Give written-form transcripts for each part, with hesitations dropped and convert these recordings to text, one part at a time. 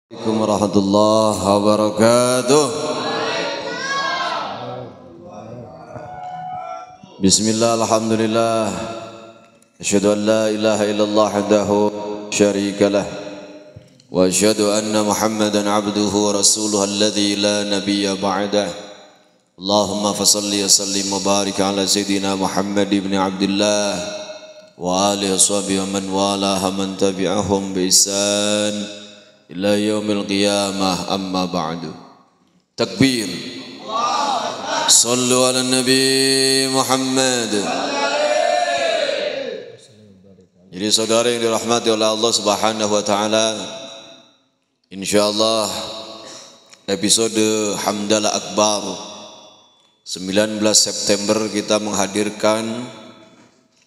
Assalamualaikum warahmatullahi wabarakatuh. Bismillah, alhamdulillah. Asyhadu an la ilaha illallah wahdahu syarika lah. Wa asyhadu anna Muhammadan abduhu wa rasuluhu alladzi la nabiyya ba'dah. Allahumma fasalli wa sallim wa barik ala sayyidina Muhammad ibn Abdullah wa alihi wa sahbihi wa man walaha man tabi'ahum bi ihsan ila yaumil qiyamah, amma ba'du. Takbir. Sallu ala Nabi Muhammad. Jadi saudara yang dirahmati oleh Allah Subhanahu wa taala, insyaallah episode Hamdalah Akbar 19 September kita menghadirkan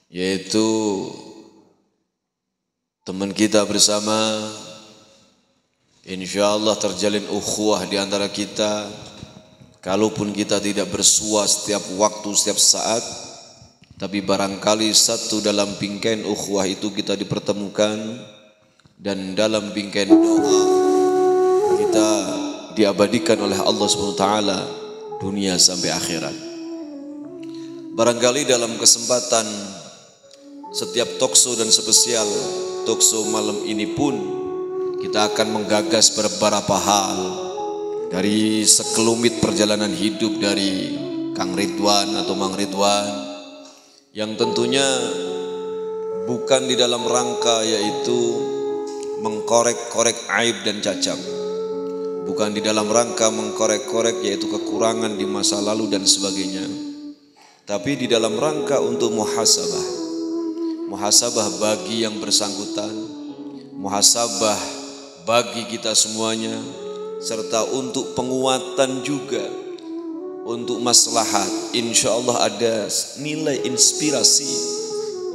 yaitu teman kita bersama. InsyaAllah terjalin ukhuwah di antara kita. Kalaupun kita tidak bersua setiap waktu, setiap saat, tapi barangkali satu dalam bingkai ukhuwah itu kita dipertemukan, dan dalam bingkai doa kita diabadikan oleh Allah SWT dunia sampai akhirat. Barangkali dalam kesempatan setiap talkshow dan spesial talkshow malam ini pun kita akan menggagas beberapa hal dari sekelumit perjalanan hidup dari Kang Ridwan atau Mang Ridwan, yang tentunya bukan di dalam rangka yaitu mengkorek-korek aib dan cacat, bukan di dalam rangka mengkorek-korek yaitu kekurangan di masa lalu dan sebagainya, tapi di dalam rangka untuk muhasabah bagi yang bersangkutan, muhasabah bagi kita semuanya, serta untuk penguatan juga, untuk maslahat. Insya Allah ada nilai inspirasi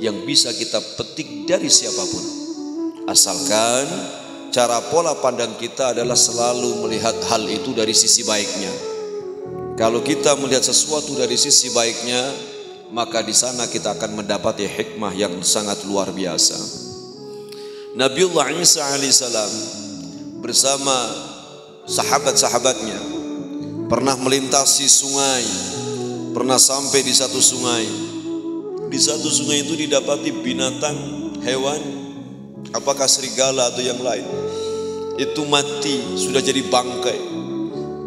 yang bisa kita petik dari siapapun, asalkan cara pola pandang kita adalah selalu melihat hal itu dari sisi baiknya. Kalau kita melihat sesuatu dari sisi baiknya, maka di sana kita akan mendapati hikmah yang sangat luar biasa. Nabiullah Isa alaihissalam bersama sahabat-sahabatnya pernah melintasi sungai, pernah sampai di satu sungai. Di satu sungai itu didapati binatang, hewan, apakah serigala atau yang lain, itu mati, sudah jadi bangkai,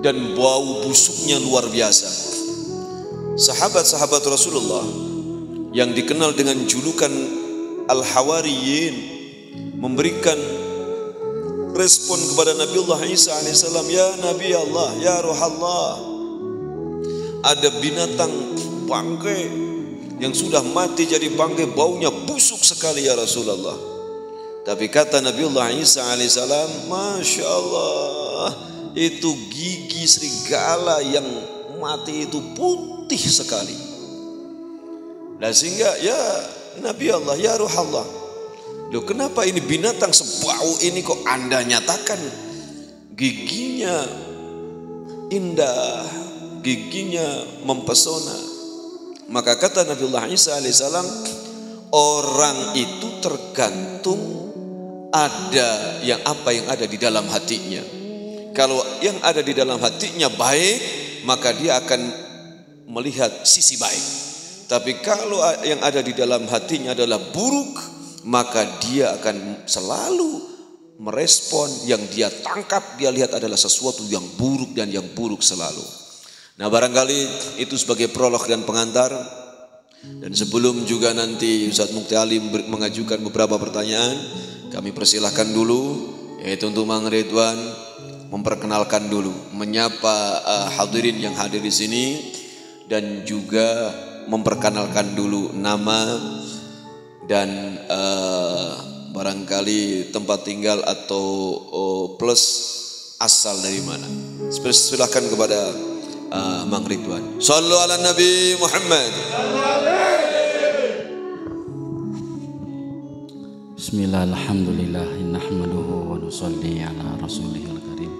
dan bau busuknya luar biasa. Sahabat-sahabat Rasulullah yang dikenal dengan julukan Al-Hawariyin memberikan respon kepada Nabiullah Isa alaihissalam, ya Nabi Allah, ya Ruh Allah, ada binatang bangkai yang sudah mati jadi bangkai, baunya busuk sekali ya Rasulullah. Tapi kata Nabiullah Isa alaihissalam, Masya Allah, itu gigi serigala yang mati itu putih sekali. Nah sehingga ya Nabi Allah, ya Ruh Allah, loh kenapa ini binatang sebau ini kok Anda nyatakan giginya indah, giginya mempesona? Maka kata Nabiullah Isa alaihissalam, orang itu tergantung ada yang apa yang ada di dalam hatinya. Kalau yang ada di dalam hatinya baik, maka dia akan melihat sisi baik. Tapi kalau yang ada di dalam hatinya adalah buruk, maka dia akan selalu merespon yang dia tangkap, dia lihat adalah sesuatu yang buruk dan yang buruk selalu. Nah barangkali itu sebagai prolog dan pengantar. Dan sebelum juga nanti Ustaz Mukti Ali mengajukan beberapa pertanyaan, kami persilahkan dulu yaitu untuk Mang Ridwan memperkenalkan dulu, menyapa hadirin yang hadir di sini, dan juga memperkenalkan dulu nama dan barangkali tempat tinggal atau plus asal dari mana. Silakan kepada Mang Ridwan. Sallu ala Nabi Muhammad. Bismillah, alhamdulillah, nahmaduhu wa nusalli ala rasulihil karim.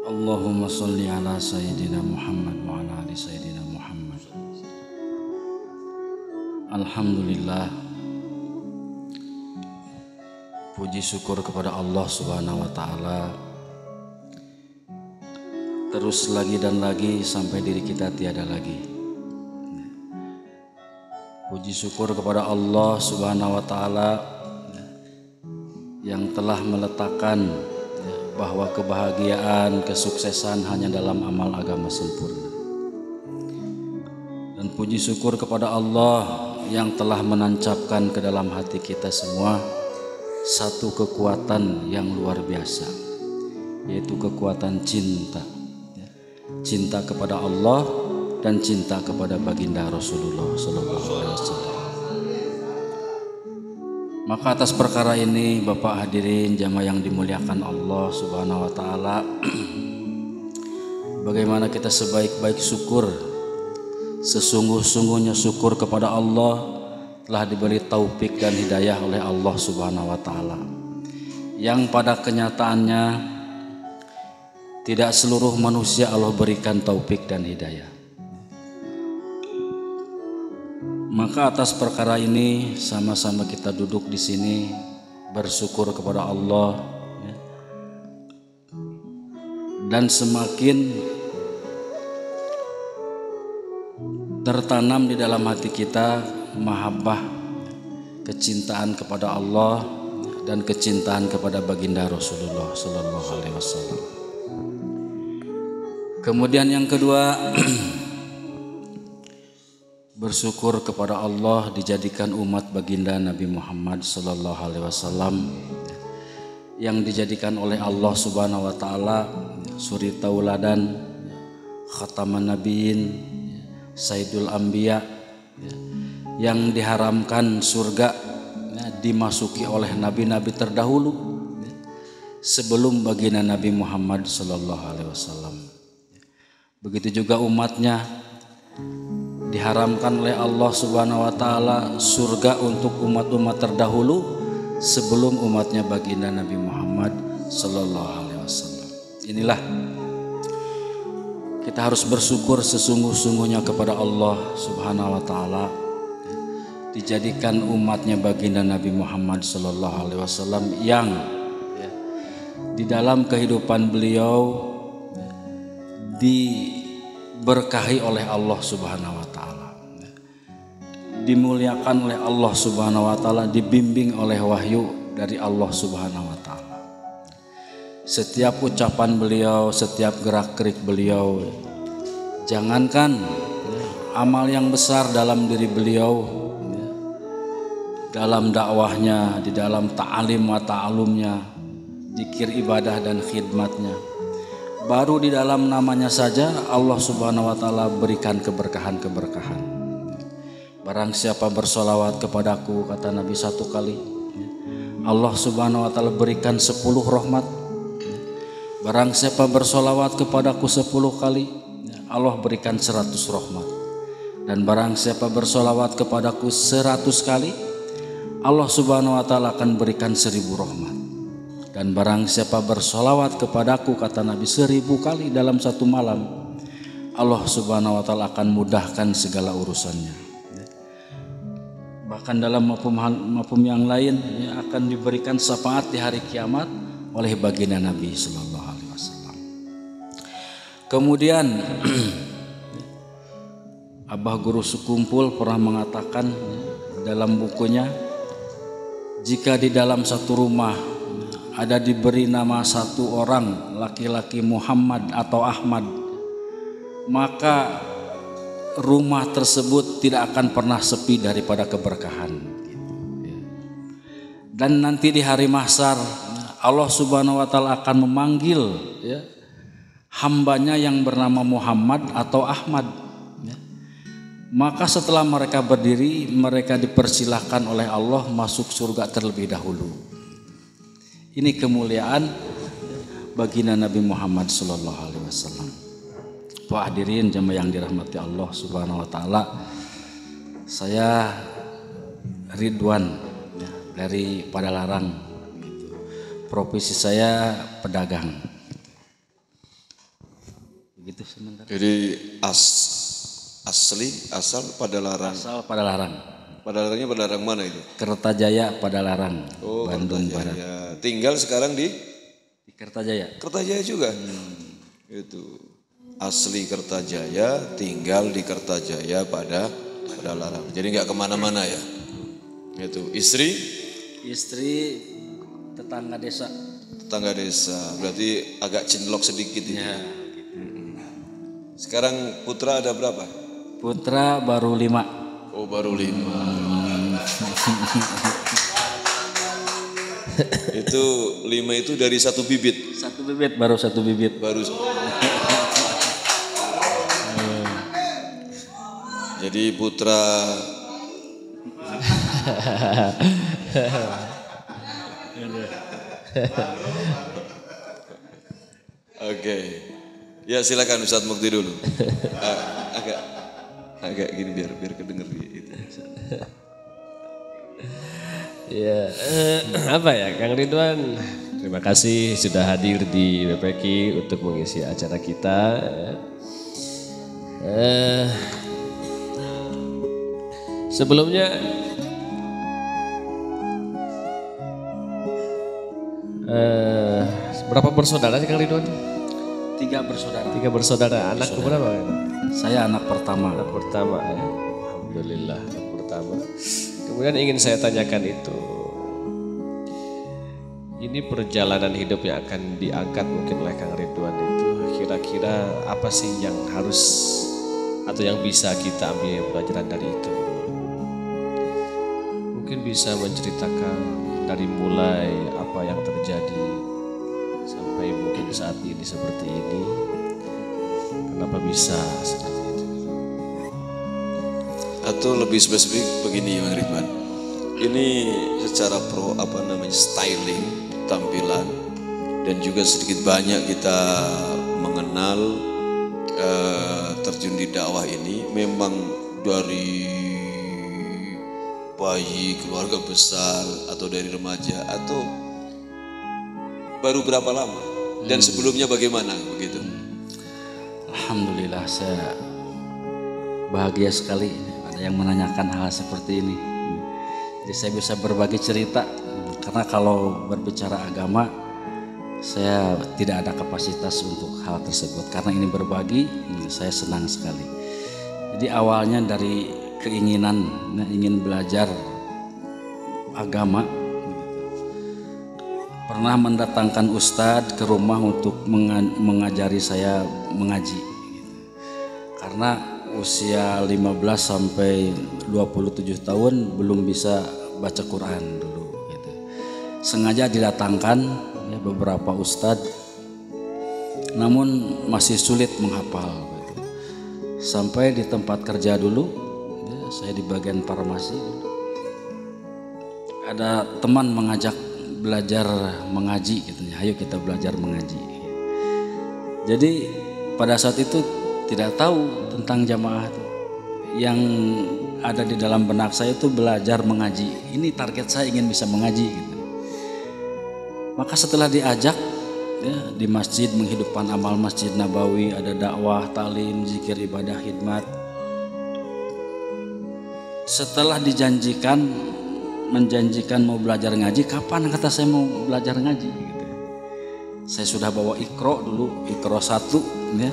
Allahumma salli ala sayyidina Muhammad wa ala ali sayyidina Muhammad. Alhamdulillah, Puji syukur kepada Allah Subhanahu wa taala. Terus lagi dan lagi sampai diri kita tiada lagi. Puji syukur kepada Allah Subhanahu wa taala yang telah meletakkan bahwa kebahagiaan, kesuksesan hanya dalam amal agama sempurna. Dan puji syukur kepada Allah yang telah menancapkan ke dalam hati kita semua satu kekuatan yang luar biasa, yaitu kekuatan cinta. Cinta kepada Allah dan cinta kepada baginda Rasulullah SAW. Maka atas perkara ini Bapak hadirin jamaah yang dimuliakan Allah Subhanahu wa taala, bagaimana kita sebaik-baik syukur, sesungguh-sungguhnya syukur kepada Allah telah diberi taufik dan hidayah oleh Allah Subhanahu wa taala, yang pada kenyataannya tidak seluruh manusia Allah berikan taufik dan hidayah. Maka atas perkara ini sama-sama kita duduk di sini bersyukur kepada Allah, dan semakin tertanam di dalam hati kita mahabbah, kecintaan kepada Allah dan kecintaan kepada baginda Rasulullah Sallallahu Alaihi Wasallam. Kemudian yang kedua, bersyukur kepada Allah dijadikan umat baginda Nabi Muhammad Sallallahu Alaihi Wasallam yang dijadikan oleh Allah Subhanahu Wa Taala suri tauladan, khataman nabiin, sayyidul anbiya, yang diharamkan surga dimasuki oleh nabi-nabi terdahulu sebelum baginda Nabi Muhammad Sallallahu Alaihi Wasallam. Begitu juga umatnya diharamkan oleh Allah Subhanahu wa taala surga untuk umat-umat terdahulu sebelum umatnya baginda Nabi Muhammad sallallahu alaihi wasallam. Inilah kita harus bersyukur sesungguh-sungguhnya kepada Allah Subhanahu wa taala dijadikan umatnya baginda Nabi Muhammad sallallahu alaihi wasallam yang di dalam kehidupan beliau diberkahi oleh Allah Subhanahu wa taala, dimuliakan oleh Allah Subhanahu wa taala, dibimbing oleh wahyu dari Allah Subhanahu wa taala. Setiap ucapan beliau, setiap gerak-gerik beliau, jangankan amal yang besar dalam diri beliau, dalam dakwahnya, di dalam ta'alim wa ta'alumnya, zikir ibadah dan khidmatnya, baru di dalam namanya saja Allah Subhanahu wa taala berikan keberkahan-keberkahan. Barang siapa bersolawat kepadaku, kata Nabi, 1 kali, Allah Subhanahu wa taala berikan 10 rahmat. Barang siapa bersolawat kepadaku 10 kali, Allah berikan 100 rahmat. Dan barang siapa bersolawat kepadaku 100 kali, Allah Subhanahu wa taala akan berikan 1000 rahmat. Dan barang siapa bersolawat kepadaku, kata Nabi, 1000 kali dalam satu malam, Allah Subhanahu wa taala akan mudahkan segala urusannya. Bahkan dalam mafhum yang lain akan diberikan syafaat di hari kiamat oleh baginda Nabi sallallahu alaihi wasallam. Kemudian Abah Guru Sekumpul pernah mengatakan dalam bukunya, jika di dalam satu rumah ada diberi nama satu orang laki-laki Muhammad atau Ahmad, maka rumah tersebut tidak akan pernah sepi daripada keberkahan. Dan nanti di hari mahsyar Allah Subhanahu wa taala akan memanggil hambanya yang bernama Muhammad atau Ahmad. Maka setelah mereka berdiri, mereka dipersilahkan oleh Allah masuk surga terlebih dahulu. Ini kemuliaan baginda Nabi Muhammad sallallahu alaihi wasallam. Pak hadirin jemaah yang dirahmati Allah Subhanahu wa taala, saya Ridwan dari Padalarang. Profesi saya pedagang. Begitu sementara. Jadi asal Padalarang. Asal Padalarang. Padalarangnya Padalarang mana itu? Kertajaya Padalarang, Oh, Bandung Barat. Kertajaya. Tinggal sekarang di Di Kertajaya. Kertajaya juga. Itu asli Kertajaya, tinggal di Kertajaya Padalarang. Jadi nggak kemana-mana ya. Itu istri Tetangga desa. tetangga desa. Berarti agak cinlok sedikit ini. Ya. Sekarang putra ada berapa? Putra baru 5. Oh, baru 5. Itu 5 itu dari satu bibit. Baru satu bibit. Baru. Jadi putra Oke. Ya silakan Ustadz Mukti dulu. Agak gini biar kedenger gitu. Ya, apa ya Kang Ridwan, terima kasih sudah hadir di BPK untuk mengisi acara kita. Sebelumnya berapa bersaudara sih Kang Ridwan? 3 bersaudara. 3 bersaudara. Anak berapa? Saya anak pertama. Anak pertama ya. Alhamdulillah anak pertama. Kemudian ingin saya tanyakan itu, ini perjalanan hidup yang akan diangkat mungkin oleh Kang Ridwan itu, kira-kira apa sih yang harus atau yang bisa kita ambil pelajaran dari itu? Mungkin bisa menceritakan dari mulai apa yang terjadi sampai mungkin saat ini seperti ini, kenapa bisa seperti itu? Atau lebih spesifik begini Bang Ridwan. Ini secara styling, tampilan, dan juga sedikit banyak kita mengenal terjun di dakwah ini memang dari bayi keluarga besar atau dari remaja atau baru berapa lama dan sebelumnya bagaimana begitu? Alhamdulillah saya bahagia sekali ada yang menanyakan hal seperti ini. Jadi saya bisa berbagi cerita karena kalau berbicara agama saya tidak ada kapasitas untuk hal tersebut. Karena ini berbagi saya senang sekali. Jadi awalnya dari keinginan ingin belajar agama, pernah mendatangkan ustadz ke rumah untuk mengajari saya mengaji. Karena usia 15 sampai 27 tahun belum bisa baca Quran dulu gitu. Sengaja didatangkan ya, beberapa ustadz, namun masih sulit menghafal gitu. Sampai di tempat kerja dulu ya, saya di bagian farmasi, ada teman mengajak belajar mengaji gitu ya, ayo kita belajar mengaji. Jadi pada saat itu tidak tahu tentang jamaah itu. Yang ada di dalam benak saya itu belajar mengaji. Ini target saya ingin bisa mengaji gitu. Maka setelah diajak ya, di masjid menghidupkan amal Masjid Nabawi, ada dakwah, talim, zikir, ibadah, khidmat. Setelah menjanjikan mau belajar ngaji, kapan kata saya mau belajar ngaji gitu. Saya sudah bawa Iqra dulu, Iqra 1 ya.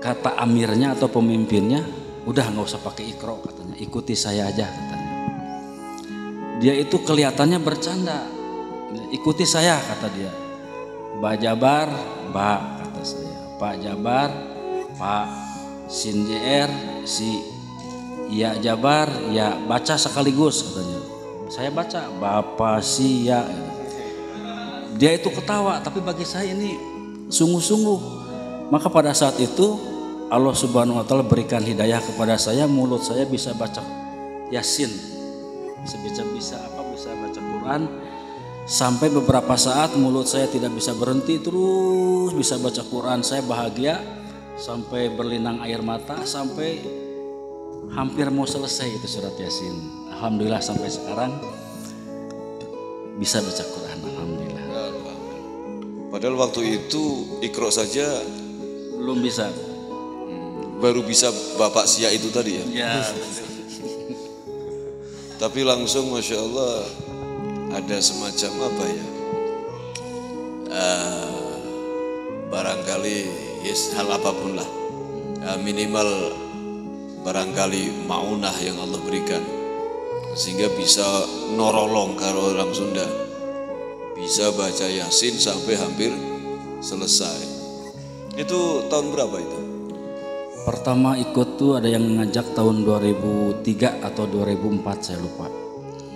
Kata amirnya atau pemimpinnya, udah nggak usah pakai Iqra katanya, ikuti saya aja katanya. Dia itu kelihatannya bercanda, ikuti saya kata dia. Ba Jabar, ba kata saya. Pak Jabar, Pak. Sin JR, si Ya Jabar, ya baca sekaligus katanya. Saya baca, Bapak si ya. Dia itu ketawa, tapi bagi saya ini sungguh-sungguh. Maka pada saat itu Allah Subhanahu wa taala berikan hidayah kepada saya, mulut saya bisa baca Yasin. Bisa baca Quran. Sampai beberapa saat mulut saya tidak bisa berhenti, terus bisa baca Quran. Saya bahagia sampai berlinang air mata, sampai hampir mau selesai itu surat Yasin. Alhamdulillah sampai sekarang bisa baca Quran, alhamdulillah. Padahal waktu itu Iqra saja belum bisa. baru bisa Bapak Sia itu tadi ya. Ya. Tapi langsung Masya Allah ada semacam apa ya, barangkali yes, hal apapun lah, minimal barangkali maunah yang Allah berikan sehingga bisa norolong kalau orang Sunda, bisa baca Yasin sampai hampir selesai. Itu tahun berapa itu? Pertama ikut tuh ada yang ngajak tahun 2003 atau 2004 saya lupa.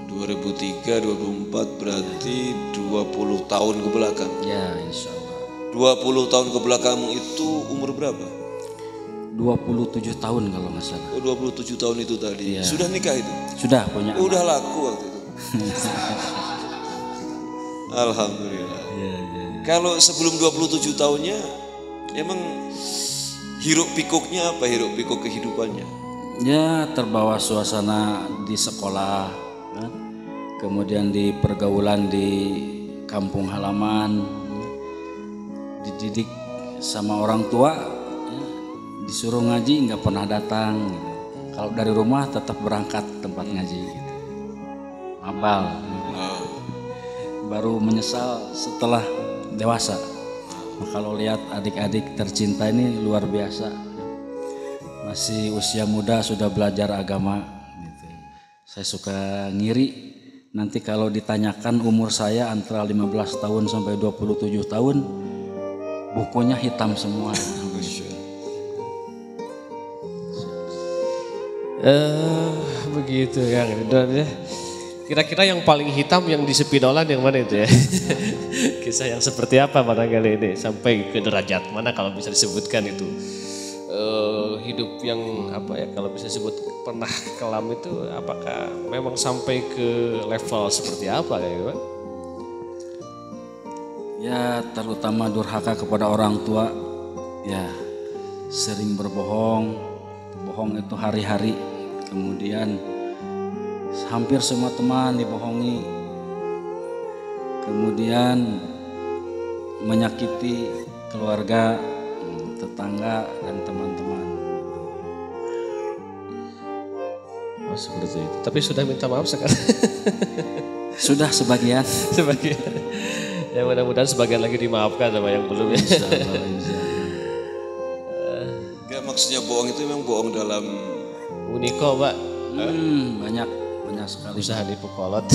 2003, 2004 berarti 20 tahun ke belakang. Ya insya Allah. 20 tahun ke belakang itu umur berapa? 27 tahun kalau nggak salah. Oh 27 tahun itu tadi. Iya. Sudah nikah itu? Sudah punya anak. Udah laku waktu itu. Alhamdulillah. Kalau sebelum 27 tahunnya emang hiruk pikuknya apa, hiruk pikuk kehidupannya? Ya terbawa suasana di sekolah, kan? Kemudian di pergaulan di kampung halaman, dididik sama orang tua, ya, disuruh ngaji nggak pernah datang. Gitu. Kalau dari rumah tetap berangkat tempat ngaji. Gitu. Mabal. Baru menyesal setelah dewasa. Nah, kalau lihat adik-adik tercinta ini luar biasa, masih usia muda sudah belajar agama gitu. Saya suka ngiri nanti kalau ditanyakan umur saya antara 15 tahun sampai 27 tahun, bukunya hitam semua. Begitu Kang Ridwan ya. Kira-kira yang paling hitam yang di Sepidolan yang mana itu ya? Kisah yang seperti apa barangkali ini sampai ke derajat mana kalau bisa disebutkan itu? Hidup yang apa ya kalau bisa disebut pernah kelam itu apakah memang sampai ke level seperti apa kayak gitu? Ya terutama durhaka kepada orang tua, ya sering berbohong, bohong itu hari-hari, kemudian hampir semua teman dibohongi, kemudian menyakiti keluarga, tetangga dan teman-teman. Oh seperti itu. Tapi sudah minta maaf sekarang. Sudah sebagian. Sebagian. Ya mudah-mudahan sebagian lagi dimaafkan sama yang belum ya. Insya Allah, insya Allah. Enggak, maksudnya bohong itu memang bohong dalam Uniko Pak. Banyak sekali. Usaha nipu kolot.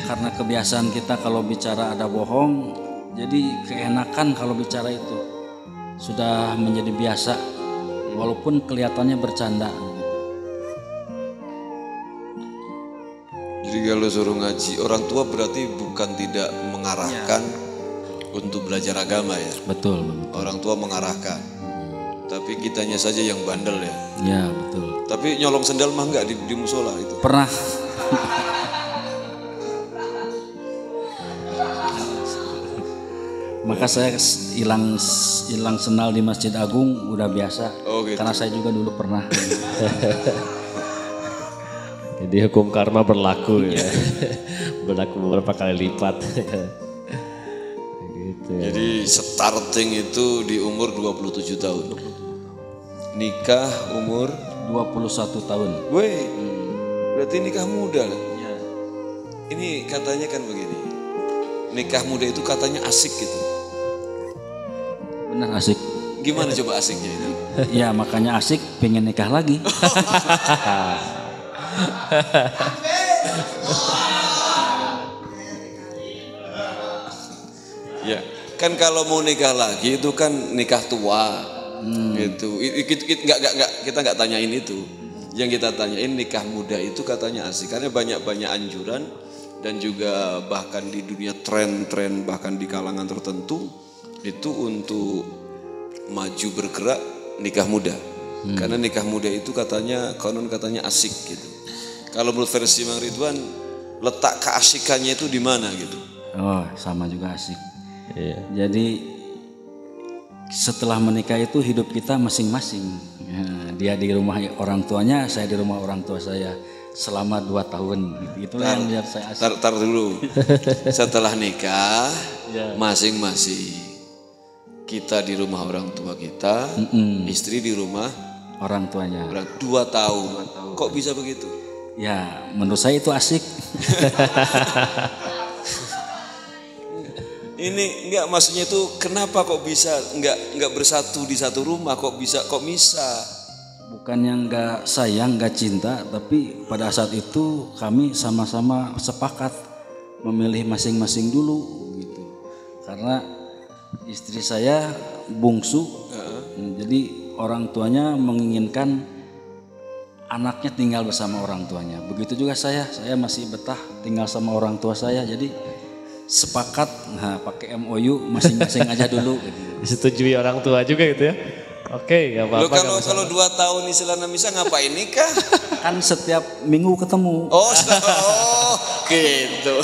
Karena kebiasaan kita kalau bicara ada bohong, jadi keenakan kalau bicara itu. Sudah menjadi biasa, walaupun kelihatannya bercanda. Jadi kalau suruh ngaji, orang tua berarti bukan tidak mengarahkan untuk belajar agama ya. Betul. Orang tua mengarahkan, tapi kitanya saja yang bandel ya. Ya betul. Tapi nyolong sendal mah enggak di musola itu. Pernah. Maka saya hilang sendal di Masjid Agung udah biasa. Oh, gitu. Karena saya juga dulu pernah. Jadi hukum karma berlaku ya. Berlaku beberapa kali lipat. Gitu ya. Jadi starting itu di umur 27 tahun. Nikah umur 21 tahun. Weh, berarti nikah muda lah. Ini katanya kan begini, nikah muda itu katanya asik gitu. Benar asik. Gimana coba asiknya itu? Ya makanya asik pengen nikah lagi. Ya, kan kalau mau nikah lagi itu kan nikah tua, gitu. Kita nggak tanyain itu. Yang kita tanyain nikah muda itu katanya asik, karena banyak anjuran dan juga bahkan di dunia tren bahkan di kalangan tertentu itu untuk maju bergerak nikah muda. Karena nikah muda itu katanya konon katanya asik gitu. Kalau menurut versi Mang Ridwan, letak keasikannya itu di mana gitu? Oh sama juga asik. Iya. Jadi setelah menikah itu hidup kita masing-masing. Ya, dia di rumah orang tuanya, saya di rumah orang tua saya selama 2 tahun. Itulah yang biar saya asik. Tar dulu. Setelah nikah, masing-masing. Kita di rumah orang tua kita, istri di rumah orang tuanya. Berarti 2 tahun. Kok bisa begitu? Ya, menurut saya itu asik. Ini enggak, maksudnya itu kenapa kok bisa enggak bersatu di satu rumah, kok bisa? Bukan yang nggak sayang, nggak cinta, tapi pada saat itu kami sama-sama sepakat memilih masing-masing dulu gitu. Karena istri saya bungsu, jadi orang tuanya menginginkan anaknya tinggal bersama orang tuanya. Begitu juga saya masih betah tinggal sama orang tua saya, jadi sepakat pakai MOU masing-masing aja dulu. Gitu. Disetujui orang tua juga gitu ya. Oke, gak apa-apa. Kalau 2 tahun istilahnya bisa ngapain nikah? Kan setiap minggu ketemu. Oh gitu.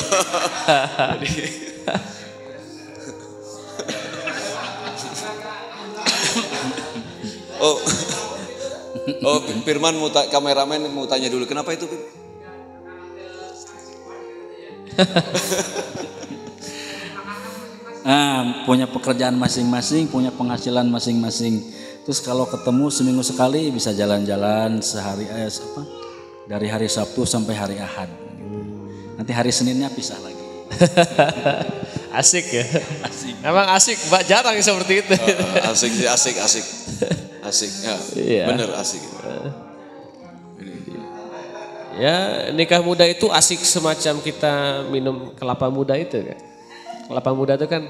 Oh, Firman kameramen mau tanya dulu, kenapa itu? Punya pekerjaan masing-masing, punya penghasilan masing-masing. Terus kalau ketemu seminggu sekali bisa jalan-jalan dari hari Sabtu sampai hari Ahad. Nanti hari Seninnya pisah lagi. Asik ya. Asik. Emang asik, Mbak, jarang seperti itu. Asik. Ya, iya. Bener asik. Ya, nikah muda itu asik semacam kita minum kelapa muda itu kan. Kelapa muda itu kan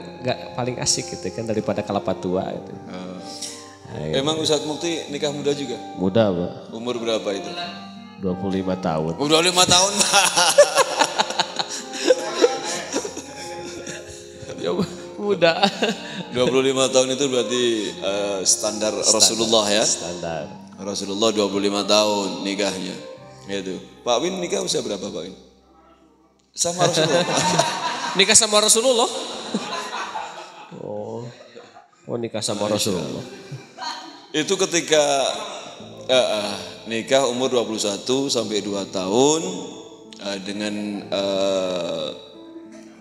paling asik gitu kan daripada kelapa tua itu. Emang Ustadz Mukti nikah muda juga? Muda, Pak. Umur berapa itu? 25 tahun. 25 tahun. Ya, muda. 25 tahun itu berarti standar Rasulullah ya? Standar. Rasulullah 25 tahun nikahnya. Gitu. Pak Win nikah usia berapa Pak Win? Sama Rasulullah. Nikah sama Rasulullah? Oh nikah sama Rasulullah. Itu ketika nikah umur 21 sampai 2 tahun dengan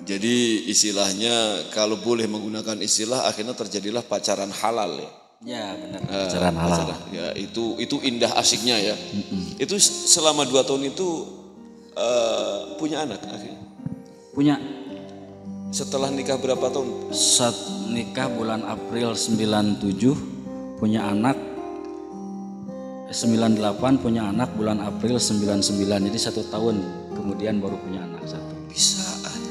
jadi istilahnya kalau boleh menggunakan istilah akhirnya terjadilah pacaran halal ya. Ya benar, pacaran halal. Ya itu indah asiknya ya. Itu selama 2 tahun itu punya anak akhirnya. Punya. Setelah nikah berapa tahun? Saat nikah bulan April 97 punya anak. 98 punya anak bulan April 99, jadi 1 tahun kemudian baru punya anak 1. Bisaan.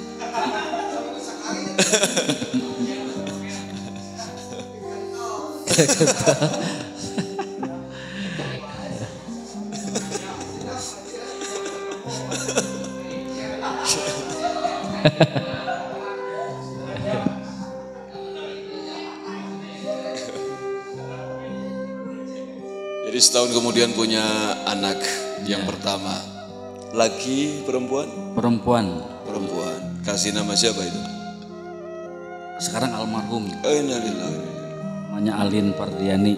Jadi setahun kemudian punya anak yang pertama. Laki perempuan? Perempuan. Kasih nama siapa itu? Sekarang almarhum. Innalillah. Namanya Alin Pardiani.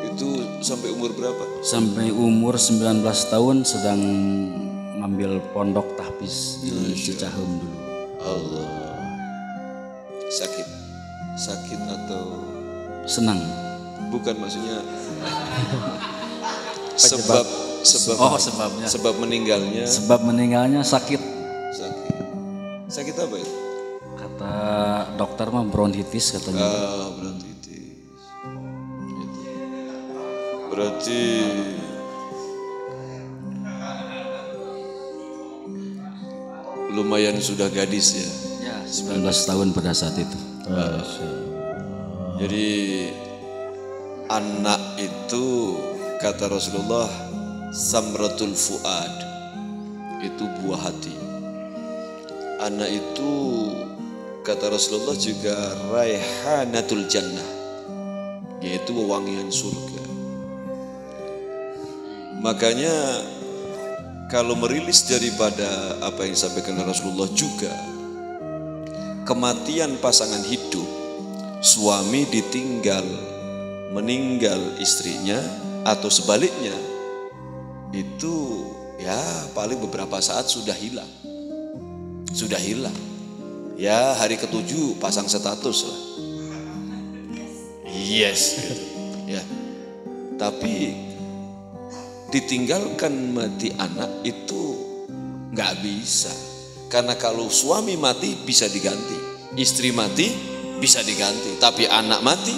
Itu sampai umur berapa? Sampai umur 19 tahun sedang ngambil pondok tahfiz di Cicahem dulu. Allah. Sakit atau senang? Bukan, maksudnya sebabnya. Sebab meninggalnya. Sebab meninggalnya sakit. Sakit apa itu? Kata dokter mah bronkitis katanya. Bronkitis. Berarti lumayan sudah gadis ya. Ya, 19 tahun pada saat itu. Jadi anak itu kata Rasulullah samratul fuad, itu buah hati. Anak itu kata Rasulullah juga raihanatul jannah, yaitu wewangian surga. Makanya kalau merilis daripada apa yang disampaikan Rasulullah juga, kematian pasangan hidup, suami meninggal istrinya atau sebaliknya, itu ya paling beberapa saat sudah hilang. Ya hari ke-7 pasang status lah. Yes gitu. Ya. Tapi ditinggalkan mati anak itu nggak bisa. Karena kalau suami mati bisa diganti, istri mati bisa diganti, tapi anak mati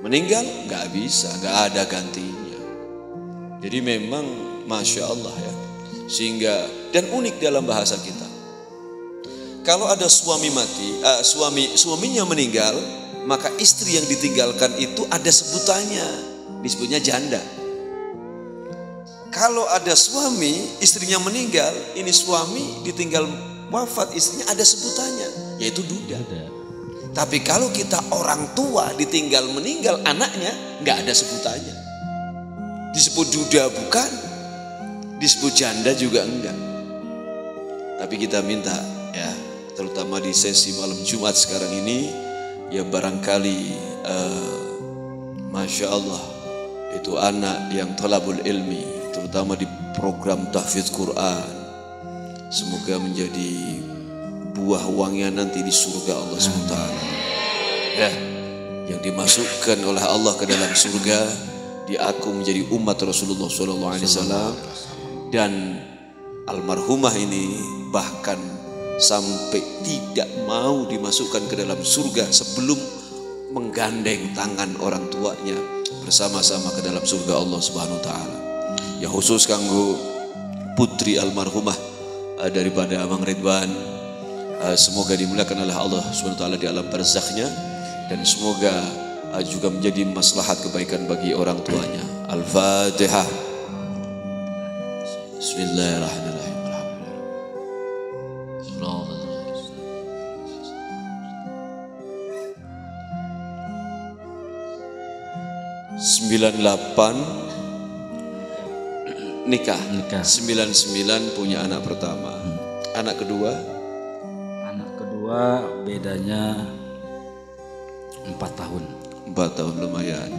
meninggal nggak bisa, nggak ada gantinya. Jadi memang Masya Allah ya. Sehingga dan unik dalam bahasa kita. Kalau ada suami mati, suaminya meninggal, maka istri yang ditinggalkan itu ada sebutannya, disebutnya janda. Kalau ada suami, istrinya meninggal, ini suami ditinggal wafat, istrinya ada sebutannya, yaitu duda. Tapi kalau kita orang tua ditinggal meninggal anaknya, nggak ada sebutannya. Disebut duda bukan, disebut janda juga enggak. Tapi kita minta ya, terutama di sesi malam Jumat sekarang ini, ya barangkali Masya Allah itu anak yang talabul ilmi, terutama di program tahfidz Quran, semoga menjadi buah wangian nanti di surga Allah SWT. Ya, yang dimasukkan oleh Allah ke dalam surga, diaku menjadi umat Rasulullah SAW. Dan almarhumah ini bahkan sampai tidak mau dimasukkan ke dalam surga sebelum menggandeng tangan orang tuanya bersama-sama ke dalam surga Allah Subhanahu wa taala. Ya khusus kanggo putri almarhumah daripada Abang Ridwan, semoga dimuliakan oleh Allah Subhanahu wa taala di alam barzakhnya, dan semoga juga menjadi maslahat kebaikan bagi orang tuanya. Al-Fatihah. Bismillahirrahmanirrahim. 98 nikah. 99 punya anak pertama. Anak kedua bedanya 4 tahun. 4 tahun lumayan.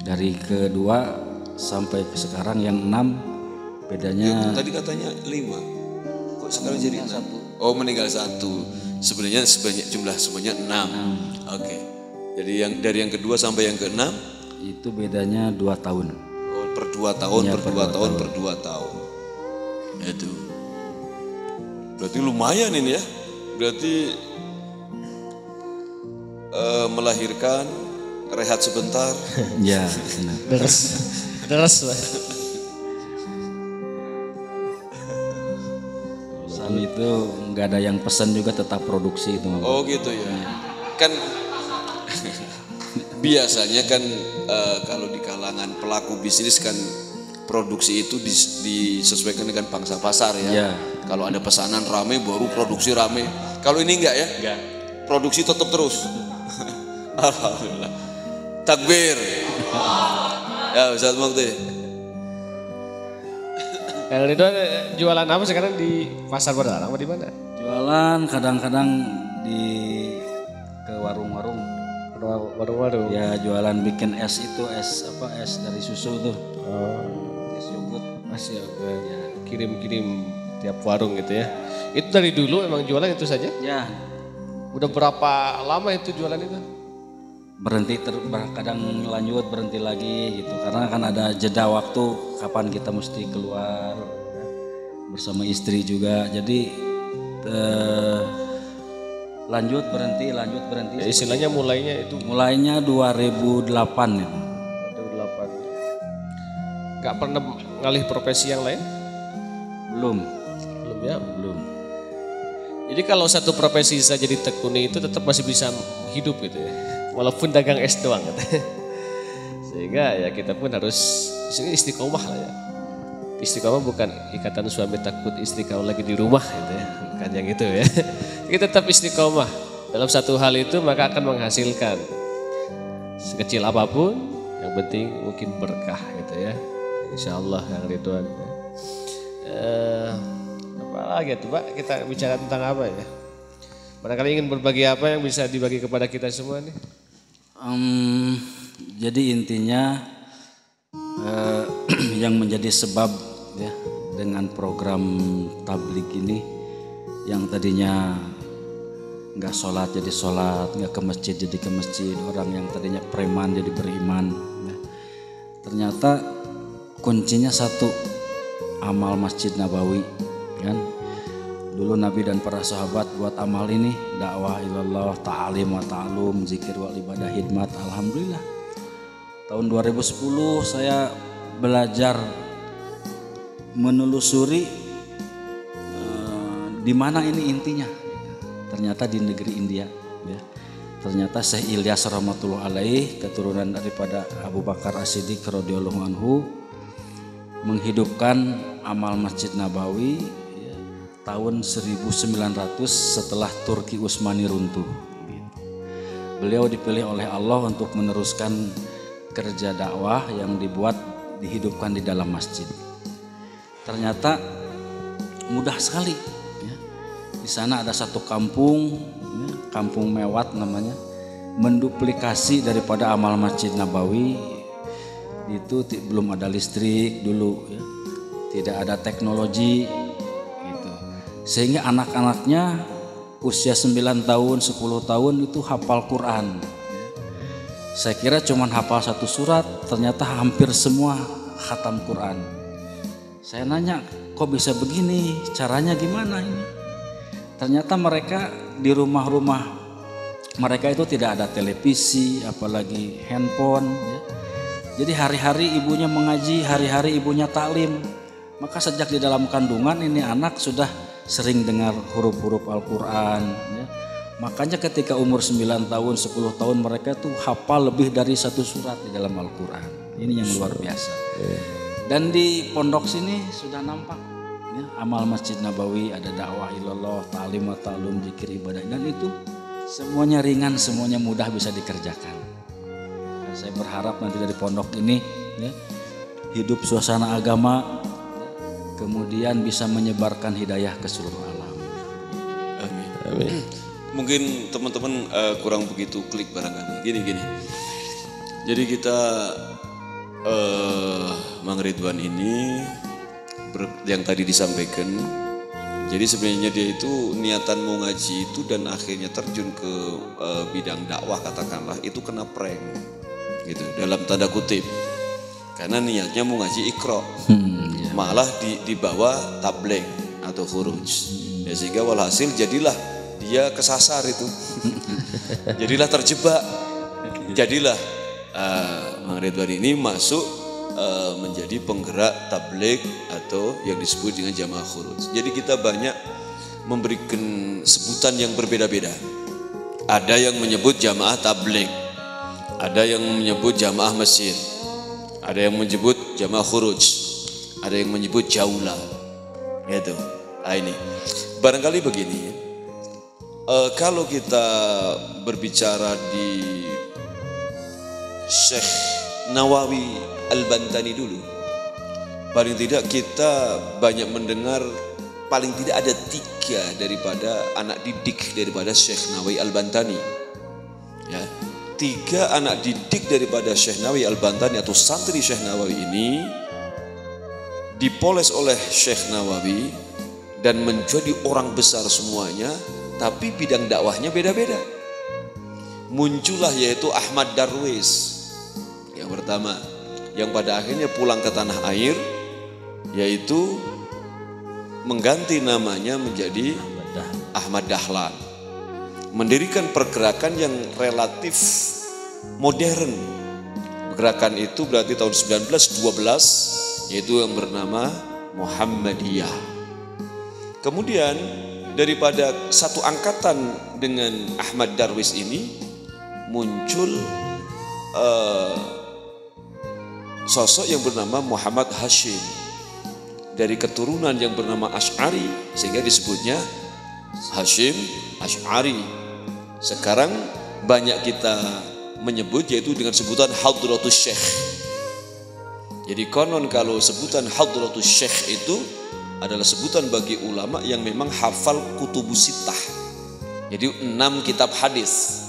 Dari kedua sampai ke sekarang yang 6 bedanya. Tadi katanya 5. Kok sekarang jadi 6? Oh, meninggal 1. Sebenarnya jumlah semuanya 6. Oke. Jadi dari yang kedua sampai yang ke-6 itu bedanya 2 tahun. Oh, per 2 tahun, Ya, per 2 tahun, per 2 tahun. Itu. Berarti lumayan ini ya. Berarti melahirkan, rehat sebentar. Ya, Deres lah. Pesan itu nggak ada yang pesan juga, tetap produksi itu. Oh gitu ya. Kan biasanya kan kalau di kalangan pelaku bisnis kan produksi itu disesuaikan dengan pangsa pasar ya. Ya. Kalau ada pesanan rame baru produksi rame. Kalau ini enggak ya? Enggak. Produksi tetap terus. Alhamdulillah. Takbir. Ya Ustaz Mukti. Yang Ridwan jualan apa sekarang di pasar Bardalang atau di mana? Jualan kadang-kadang ke warung-warung. Warung-warung. Ya jualan bikin es itu, es dari susu tuh. Es yogurt. Masih ya, kirim-kirim tiap warung gitu ya. Itu dari dulu emang jualan itu saja? Ya. Udah berapa lama itu jualan itu? Berhenti kadang lanjut, berhenti lagi gitu, karena kan ada jeda waktu kapan kita mesti keluar ya, bersama istri juga, jadi lanjut berhenti ya, istilahnya mulainya 2008 ya. 2008. Gak pernah ngalih profesi yang lain? Belum Ya. belum. Jadi kalau satu profesi saja ditekuni itu tetap masih bisa hidup gitu ya, walaupun dagang es doang gitu. Sehingga ya kita pun harus istiqomah lah ya. Istiqomah bukan ikatan suami takut istri kalau lagi di rumah gitu ya, bukan yang itu ya. Kita tetap istiqomah dalam satu hal itu, maka akan menghasilkan sekecil apapun, yang penting mungkin berkah gitu ya. Insya Allah yang Ridwan. Apa lagi tuh Pak, kita bicara tentang apa ya? Barangkali ingin berbagi apa yang bisa dibagi kepada kita semua nih? Jadi intinya yang menjadi sebab ya dengan program tablik ini, yang tadinya nggak sholat jadi sholat, nggak ke masjid jadi ke masjid, orang yang tadinya preman jadi beriman ya. Ternyata kuncinya satu, amal Masjid Nabawi kan. Dulu Nabi dan para sahabat buat amal ini, dakwah ilallah, ta'alim wa ta'alum, zikir wal ibadah, hidmat. Alhamdulillah tahun 2010 saya belajar menelusuri di mana ini intinya. Ternyata di negeri India ya. Ternyata Syekh Ilyas rahmatullah alaih, keturunan daripada Abu Bakar As-Siddiq radhiyallahu anhu, menghidupkan amal Masjid Nabawi ya, tahun 1900 setelah Turki Utsmani runtuh. Beliau dipilih oleh Allah untuk meneruskan kerja dakwah yang dihidupkan di dalam masjid. Ternyata mudah sekali ya. Di sana ada satu kampung ya, Kampung Mewat namanya, menduplikasi daripada amal Masjid Nabawi. Itu belum ada listrik dulu ya. Tidak ada teknologi gitu. Sehingga anak-anaknya usia 9 tahun, 10 tahun itu hafal Quran. Saya kira cuman hafal satu surat, ternyata hampir semua khatam Quran. Saya nanya, kok bisa begini? Caranya gimana ini? Ternyata mereka di rumah-rumah mereka itu tidak ada televisi, apalagi handphone ya. Jadi hari-hari ibunya mengaji, hari-hari ibunya taklim. Maka sejak di dalam kandungan ini anak sudah sering dengar huruf-huruf Al-Quran ya. Makanya ketika umur 9 tahun, 10 tahun mereka tuh hafal lebih dari satu surat di dalam Al-Quran. Ini yang luar biasa. Dan di pondok sini sudah nampak ya, amal Masjid Nabawi, ada dakwah ilallah, ta'lim wa ta'alum, zikir ibadah, dan itu semuanya ringan, semuanya mudah bisa dikerjakan. Dan saya berharap nanti dari pondok ini ya, hidup suasana agama, kemudian bisa menyebarkan hidayah ke seluruh alam. Amin. Amin. Mungkin teman-teman kurang begitu klik barangkali. Gini. Jadi kita Mang Ridwan ini yang tadi disampaikan. Jadi sebenarnya dia itu niatan mau ngaji itu dan akhirnya terjun ke bidang dakwah katakanlah itu kena prank gitu dalam tanda kutip. Karena niatnya mau ngaji Iqra. Malah dibawa tabligh atau khuruj. Ya, sehingga walhasil jadilah dia kesasar itu. Jadilah terjebak. Jadilah Mang Ridwan ini masuk menjadi penggerak tabligh atau yang disebut dengan jamaah khuruj. Jadi kita banyak memberikan sebutan yang berbeda-beda. Ada yang menyebut jamaah tabligh, ada yang menyebut jamaah masjid, ada yang menyebut jamaah khuruj, ada yang menyebut jaulah. Gitu. Nah ini barangkali begini. Kalau kita berbicara di Syekh Nawawi Al-Bantani dulu, paling tidak kita banyak mendengar, paling tidak ada 3 daripada anak didik daripada Syekh Nawawi Al-Bantani ya. 3 anak didik daripada Syekh Nawawi Al-Bantani atau santri Syekh Nawawi ini dipoles oleh Syekh Nawawi dan menjadi orang besar semuanya, tapi bidang dakwahnya beda-beda. Muncullah yaitu Ahmad Darwis yang pertama, yang pada akhirnya pulang ke tanah air, yaitu mengganti namanya menjadi Ahmad Dahlan, mendirikan pergerakan yang relatif modern. Gerakan itu berarti tahun 1912, yaitu yang bernama Muhammadiyah. Kemudian daripada satu angkatan dengan Ahmad Darwis ini muncul sosok yang bernama Muhammad Hashim dari keturunan yang bernama Asy'ari, sehingga disebutnya Hashim Asy'ari. Sekarang banyak kita menyebut yaitu dengan sebutan Hadratus Syekh. Jadi konon kalau sebutan Hadratus Syekh itu adalah sebutan bagi ulama yang memang hafal kutubus sittah. Jadi 6 kitab hadis.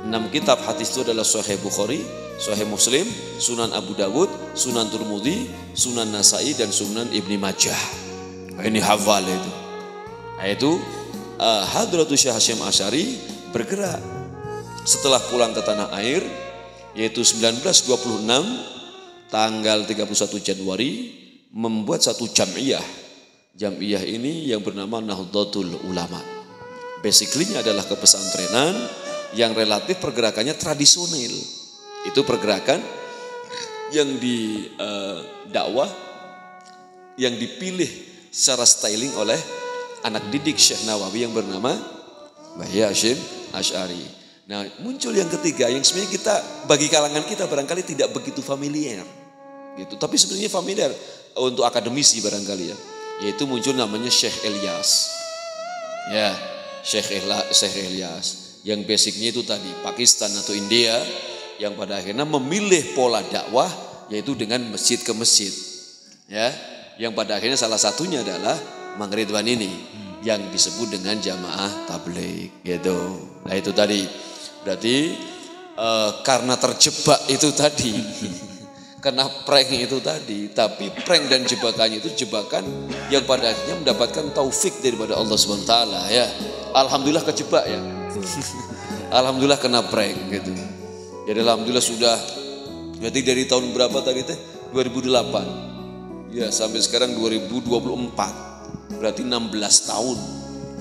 6 kitab hadis itu adalah Sahih Bukhari, Sahih Muslim, Sunan Abu Dawud, Sunan Tirmidzi, Sunan Nasai, dan Sunan Ibni Majah. Ini hafal itu. Itu Hadratus Syekh Hashim Asy'ari bergerak setelah pulang ke tanah air, yaitu 1926 tanggal 31 Januari membuat satu jam'iyah. Jam'iyah ini yang bernama Nahdlatul Ulama. Basically-nya adalah kepesantrenan yang relatif pergerakannya tradisional. Itu pergerakan yang di dakwah yang dipilih secara styling oleh anak didik Syekh Nawawi yang bernama Yahya Hasyim Asy'ari. Nah, muncul yang ketiga yang sebenarnya kita bagi kalangan kita barangkali tidak begitu familiar gitu, tapi sebenarnya familiar untuk akademisi barangkali ya, yaitu muncul namanya Syekh Ilyas. Ya, Syekh Ilyas yang basicnya itu tadi Pakistan atau India yang pada akhirnya memilih pola dakwah yaitu dengan masjid ke masjid. Ya, yang pada akhirnya salah satunya adalah Mang Ridwan ini yang disebut dengan jamaah tabligh gitu. Nah, itu tadi. Berarti karena terjebak itu tadi, karena prank itu tadi, tapi prank dan jebakannya itu jebakan yang pada akhirnya mendapatkan taufik daripada Allah SWT ya. Alhamdulillah kejebak ya. Alhamdulillah kena prank gitu. Jadi alhamdulillah sudah, berarti dari tahun berapa tadi teh? 2008. Ya sampai sekarang 2024. Berarti 16 tahun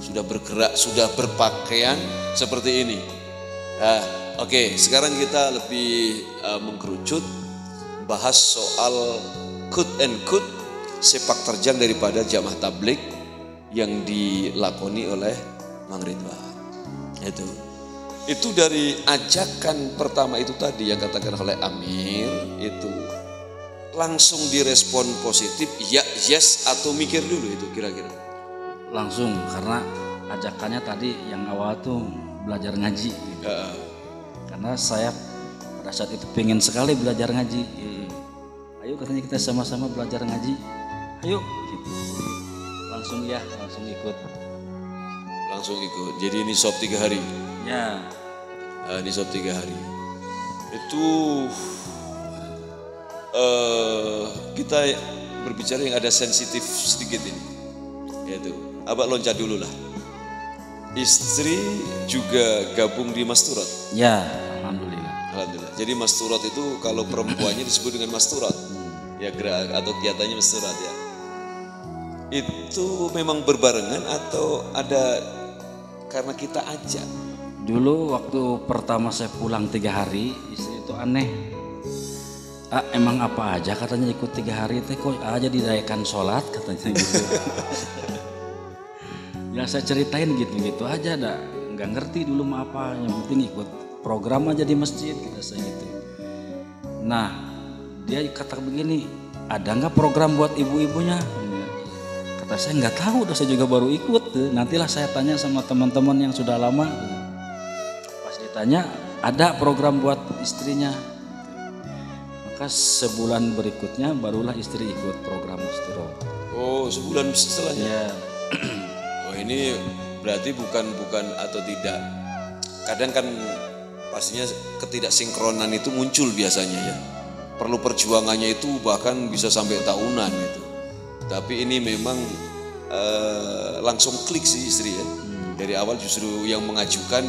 sudah bergerak, sudah berpakaian seperti ini. Oke, sekarang kita lebih mengkerucut bahas soal quote and quote sepak terjang daripada jamaah tabligh yang dilakoni oleh Mang Ridwan. Itu dari ajakan pertama itu tadi yang katakan oleh Amir itu langsung direspon positif, ya yes atau mikir dulu itu kira-kira? Langsung, karena ajakannya tadi yang awal tuh belajar ngaji gitu. Karena saya pada saat itu pengen sekali belajar ngaji. Ayo katanya kita sama-sama belajar ngaji, ayo gitu. Langsung ikut. Jadi ini shop 3 hari ya. Ini shop 3 hari itu kita berbicara yang ada sensitif sedikit ini, yaitu abang loncat dulu lah. Istri juga gabung di Masturat. Ya, alhamdulillah. Jadi Masturat itu kalau perempuannya disebut dengan Masturat, ya gerak atau kiatannya Masturat ya. Itu memang berbarengan atau ada karena kita ajak? Dulu waktu pertama saya pulang 3 hari, istri itu aneh. Emang apa aja katanya ikut 3 hari teh kok aja dirayakan sholat katanya gitu. Ya saya ceritain gitu-gitu aja, nggak ngerti dulu mah apa, yang penting ikut program aja di masjid kata saya gitu. Nah dia kata begini, ada nggak program buat ibu-ibunya? Kata saya nggak tahu, saya juga baru ikut. Nantilah saya tanya sama teman-teman yang sudah lama. Pas ditanya ada program buat istrinya. Maka sebulan berikutnya barulah istri ikut program Masturat. Oh, sebulan setelahnya. Ya. Oh, ini berarti bukan atau tidak. Kadang kan pastinya ketidaksinkronan itu muncul biasanya ya. Perlu perjuangannya itu bahkan bisa sampai tahunan gitu. Tapi ini memang langsung klik sih istri ya. Dari awal justru yang mengajukan,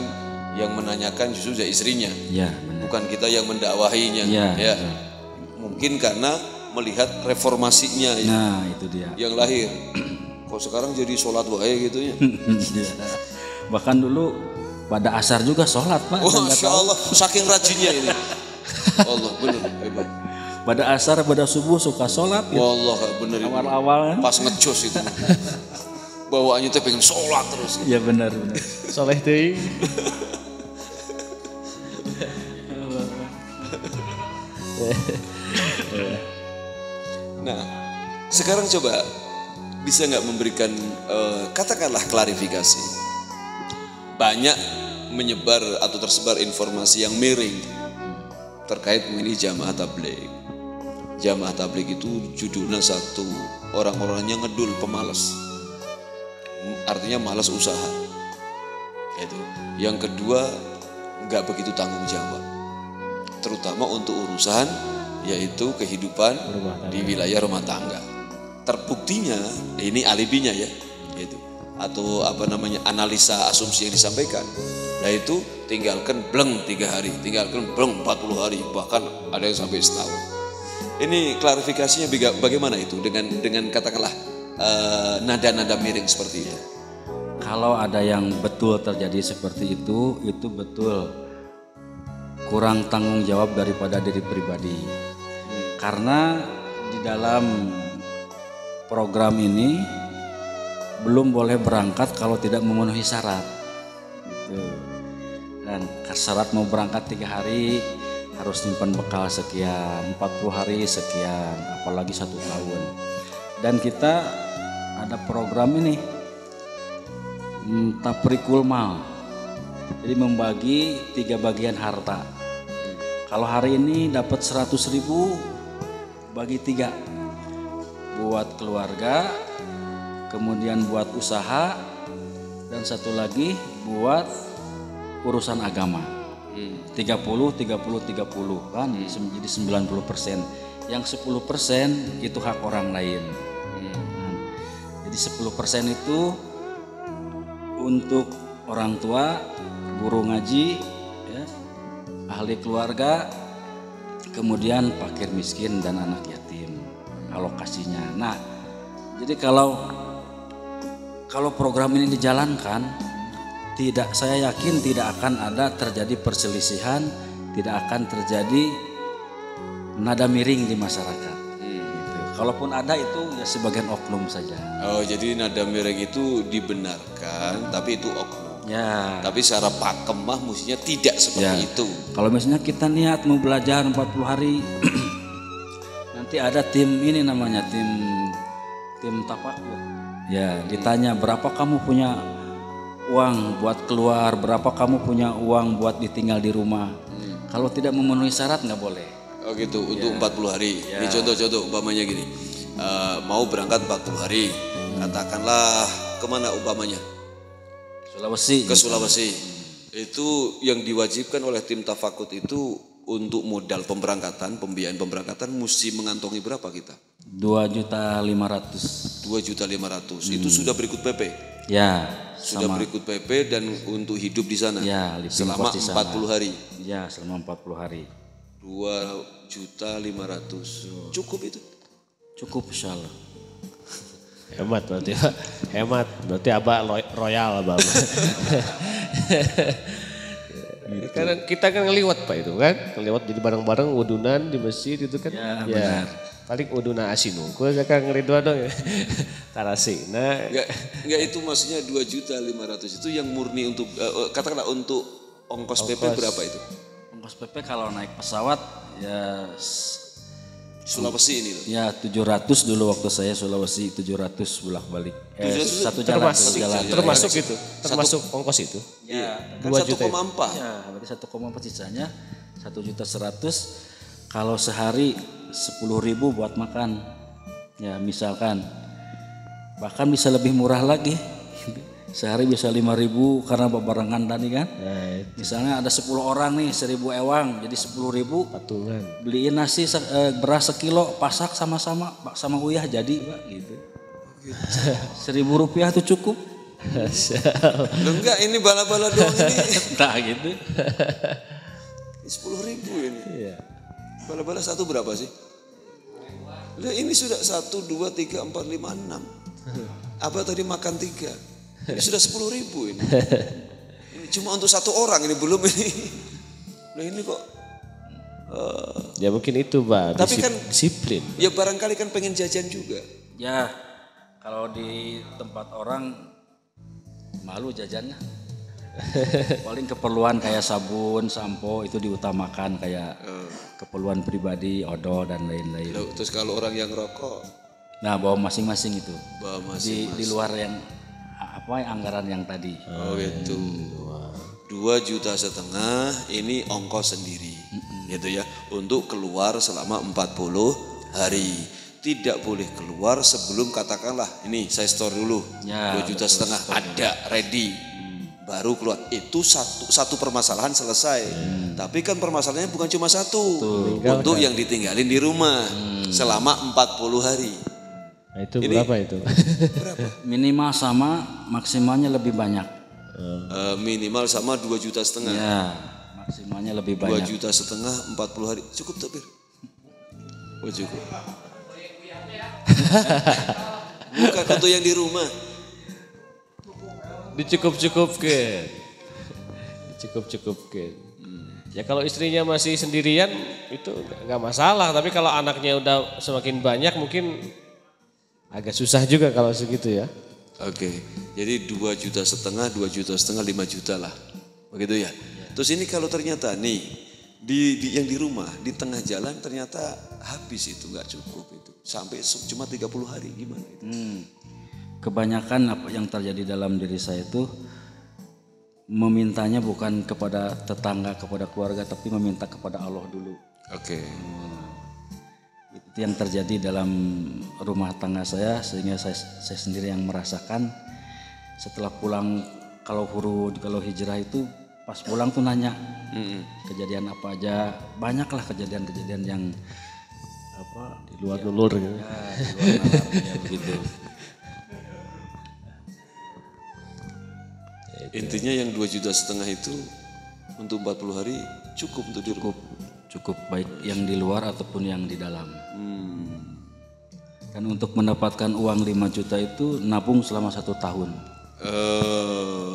yang menanyakan justru dari istrinya. Ya, bukan kita yang mendakwahinya. Ya. Mungkin karena melihat reformasinya ya. Nah, itu dia. Yang lahir. Kok sekarang jadi sholat wae gitu ya. Bahkan dulu pada asar juga sholat Pak. Oh, Masya Allah, saking rajinnya ini. Allah bener hebat. Pada asar, pada subuh suka sholat gitu. Wallah bener. Awal-awal pas ngejos itu. Bawaannya tuh pengen sholat terus. Iya gitu. Benar. Soleh teh. Nah, sekarang coba bisa nggak memberikan katakanlah klarifikasi. Banyak menyebar atau tersebar informasi yang miring terkait mengenai jamaah tabligh. Jamaah tabligh itu judulnya satu, orang-orangnya ngedul, pemalas. Artinya malas usaha. Itu. Yang kedua, nggak begitu tanggung jawab. Terutama untuk urusan yaitu kehidupan di wilayah rumah tangga. Terbuktinya, ini alibinya ya, yaitu atau analisa asumsi yang disampaikan. Nah itu tinggalkan bleng 3 hari, tinggalkan bleng 40 hari, bahkan ada yang sampai setahun. Ini klarifikasinya bagaimana itu dengan katakanlah nada-nada miring seperti itu. Kalau ada yang betul terjadi seperti itu betul kurang tanggung jawab daripada diri pribadi. Karena di dalam program ini belum boleh berangkat kalau tidak memenuhi syarat. Gitu. Dan syarat mau berangkat 3 hari harus simpan bekal sekian, 40 hari sekian, apalagi 1 tahun. Dan kita ada program ini taprikul mal. Jadi membagi 3 bagian harta. Kalau hari ini dapat 100.000 bagi 3 buat keluarga, kemudian buat usaha, dan satu lagi buat urusan agama. 30 kan jadi 90%. Yang 10% itu hak orang lain. Jadi 10% itu untuk orang tua, guru ngaji, ya, ahli keluarga, kemudian fakir miskin dan anak yatim alokasinya. Nah, jadi kalau program ini dijalankan, saya yakin tidak akan ada terjadi perselisihan, tidak akan terjadi nada miring di masyarakat. Gitu. Kalaupun ada itu ya sebagian oknum saja. Oh, jadi nada miring itu dibenarkan, tapi itu oknum. Ya. Tapi secara pakem mah mestinya tidak seperti itu. Kalau misalnya kita niat mau belajar 40 hari, nanti ada tim ini namanya tim tafakur. Ya, ditanya berapa kamu punya uang buat keluar, berapa kamu punya uang buat ditinggal di rumah. Kalau tidak memenuhi syarat nggak boleh. Oh gitu, untuk 40 hari. Ini contoh-contoh umpamanya gini, mau berangkat 40 hari, katakanlah kemana umpamanya? Sulawesi. Ke Sulawesi. Itu yang diwajibkan oleh tim tafakut itu untuk modal pemberangkatan, pembiayaan pemberangkatan mesti mengantongi berapa kita? 2.500.000. 2.500.000. Itu sudah berikut PP. Ya. Sudah berikut PP dan untuk hidup di sana. Ya, selama 40 hari. Ya, selama 40 hari. 2.500.000. Cukup itu? Cukup insyaallah. Hemat berarti Pak. Hemat. Berarti Abah royal Abah. Karena kita kan ngeliwat Pak itu kan. Ngeliwat jadi bareng-bareng wudunan di masjid itu kan. Ya, benar. Paling uduna asinu. Gue sekarang ngeriduan dong ya. Tarasi. Nah. Enggak itu maksudnya 2.500.000 itu yang murni untuk katakanlah untuk ongkos PP berapa itu? Ongkos PP kalau naik pesawat ya Sulawesi ini loh. Ya 700 dulu waktu saya Sulawesi 700 bolak-balik. Satu jalan. Termasuk itu. Termasuk ongkos itu. Ya, kan 2 juta. 1,4. Ya, berarti 1,4 sisanya 1.100.000. Kalau sehari 10.000 buat makan. Ya, misalkan. Bahkan bisa lebih murah lagi. Sehari bisa 5.000 karena barengan tadi kan. Ya, misalnya ada 10 orang nih 1.000 ewang jadi 10.000 patungan. Beliin nasi beras sekilo pasak sama-sama sama uyah jadi Pak gitu. 1.000 rupiah tuh cukup. Enggak ini bala-bala doang ini. Nah gitu. 10.000 ini. Iya. Bala-bala satu berapa sih? Lah ini sudah 1, 2, 3, 4, 5, 6. Abah tadi makan 3. Ini sudah 10.000 ini. Ini cuma untuk 1 orang ini belum ini. Nah ini kok. Ya mungkin itu Pak. Tapi kan disiplin. Ya barangkali kan pengen jajan juga. Ya kalau di tempat orang malu jajannya. Paling keperluan kayak sabun, sampo itu diutamakan kayak keperluan pribadi, odol dan lain-lain. Terus kalau orang yang rokok? Nah bawa masing-masing itu. Bawa masing-masing. Di luar yang anggaran yang tadi. Oh gitu. 2,5 juta ini ongkos sendiri. Gitu ya. Untuk keluar selama 40 hari. Tidak boleh keluar sebelum katakanlah ini saya store dulu. Ya, 2,5 juta ada ready. Baru keluar. Itu satu permasalahan selesai. Tapi kan permasalahannya bukan cuma satu. Untuk yang ditinggalin di rumah selama 40 hari. Nah, itu ini, berapa itu? Berapa? Minimal sama, maksimalnya lebih banyak. Minimal sama 2,5 juta. Ya, maksimalnya lebih banyak. 2,5 juta 40 hari cukup tuh Bir? Oh cukup. Bukan untuk yang di rumah. Dicukup-cukupkan. Dicukup-cukupkan. Ya kalau istrinya masih sendirian itu nggak masalah. Tapi kalau anaknya udah semakin banyak mungkin agak susah juga kalau segitu ya. Oke, jadi 2,5 juta, 2,5 juta, 5 juta lah. Begitu ya. Terus ini kalau ternyata nih yang di rumah di tengah jalan ternyata habis itu nggak cukup itu. Sampai cuma 30 hari gimana itu? Kebanyakan apa yang terjadi dalam diri saya itu memintanya bukan kepada tetangga, kepada keluarga, tapi meminta kepada Allah dulu. Oke. Itu yang terjadi dalam rumah tangga saya, sehingga saya sendiri yang merasakan setelah pulang. Kalau hijrah itu pas pulang tuh nanya kejadian apa aja, banyaklah kejadian-kejadian yang apa Di luar dulur gitu. ya, di luar nalar, ya begitu. Intinya yang 2,5 juta itu untuk 40 hari cukup untuk di rumah. Cukup baik yang di luar ataupun yang di dalam. Dan untuk mendapatkan uang 5 juta itu nabung selama 1 tahun.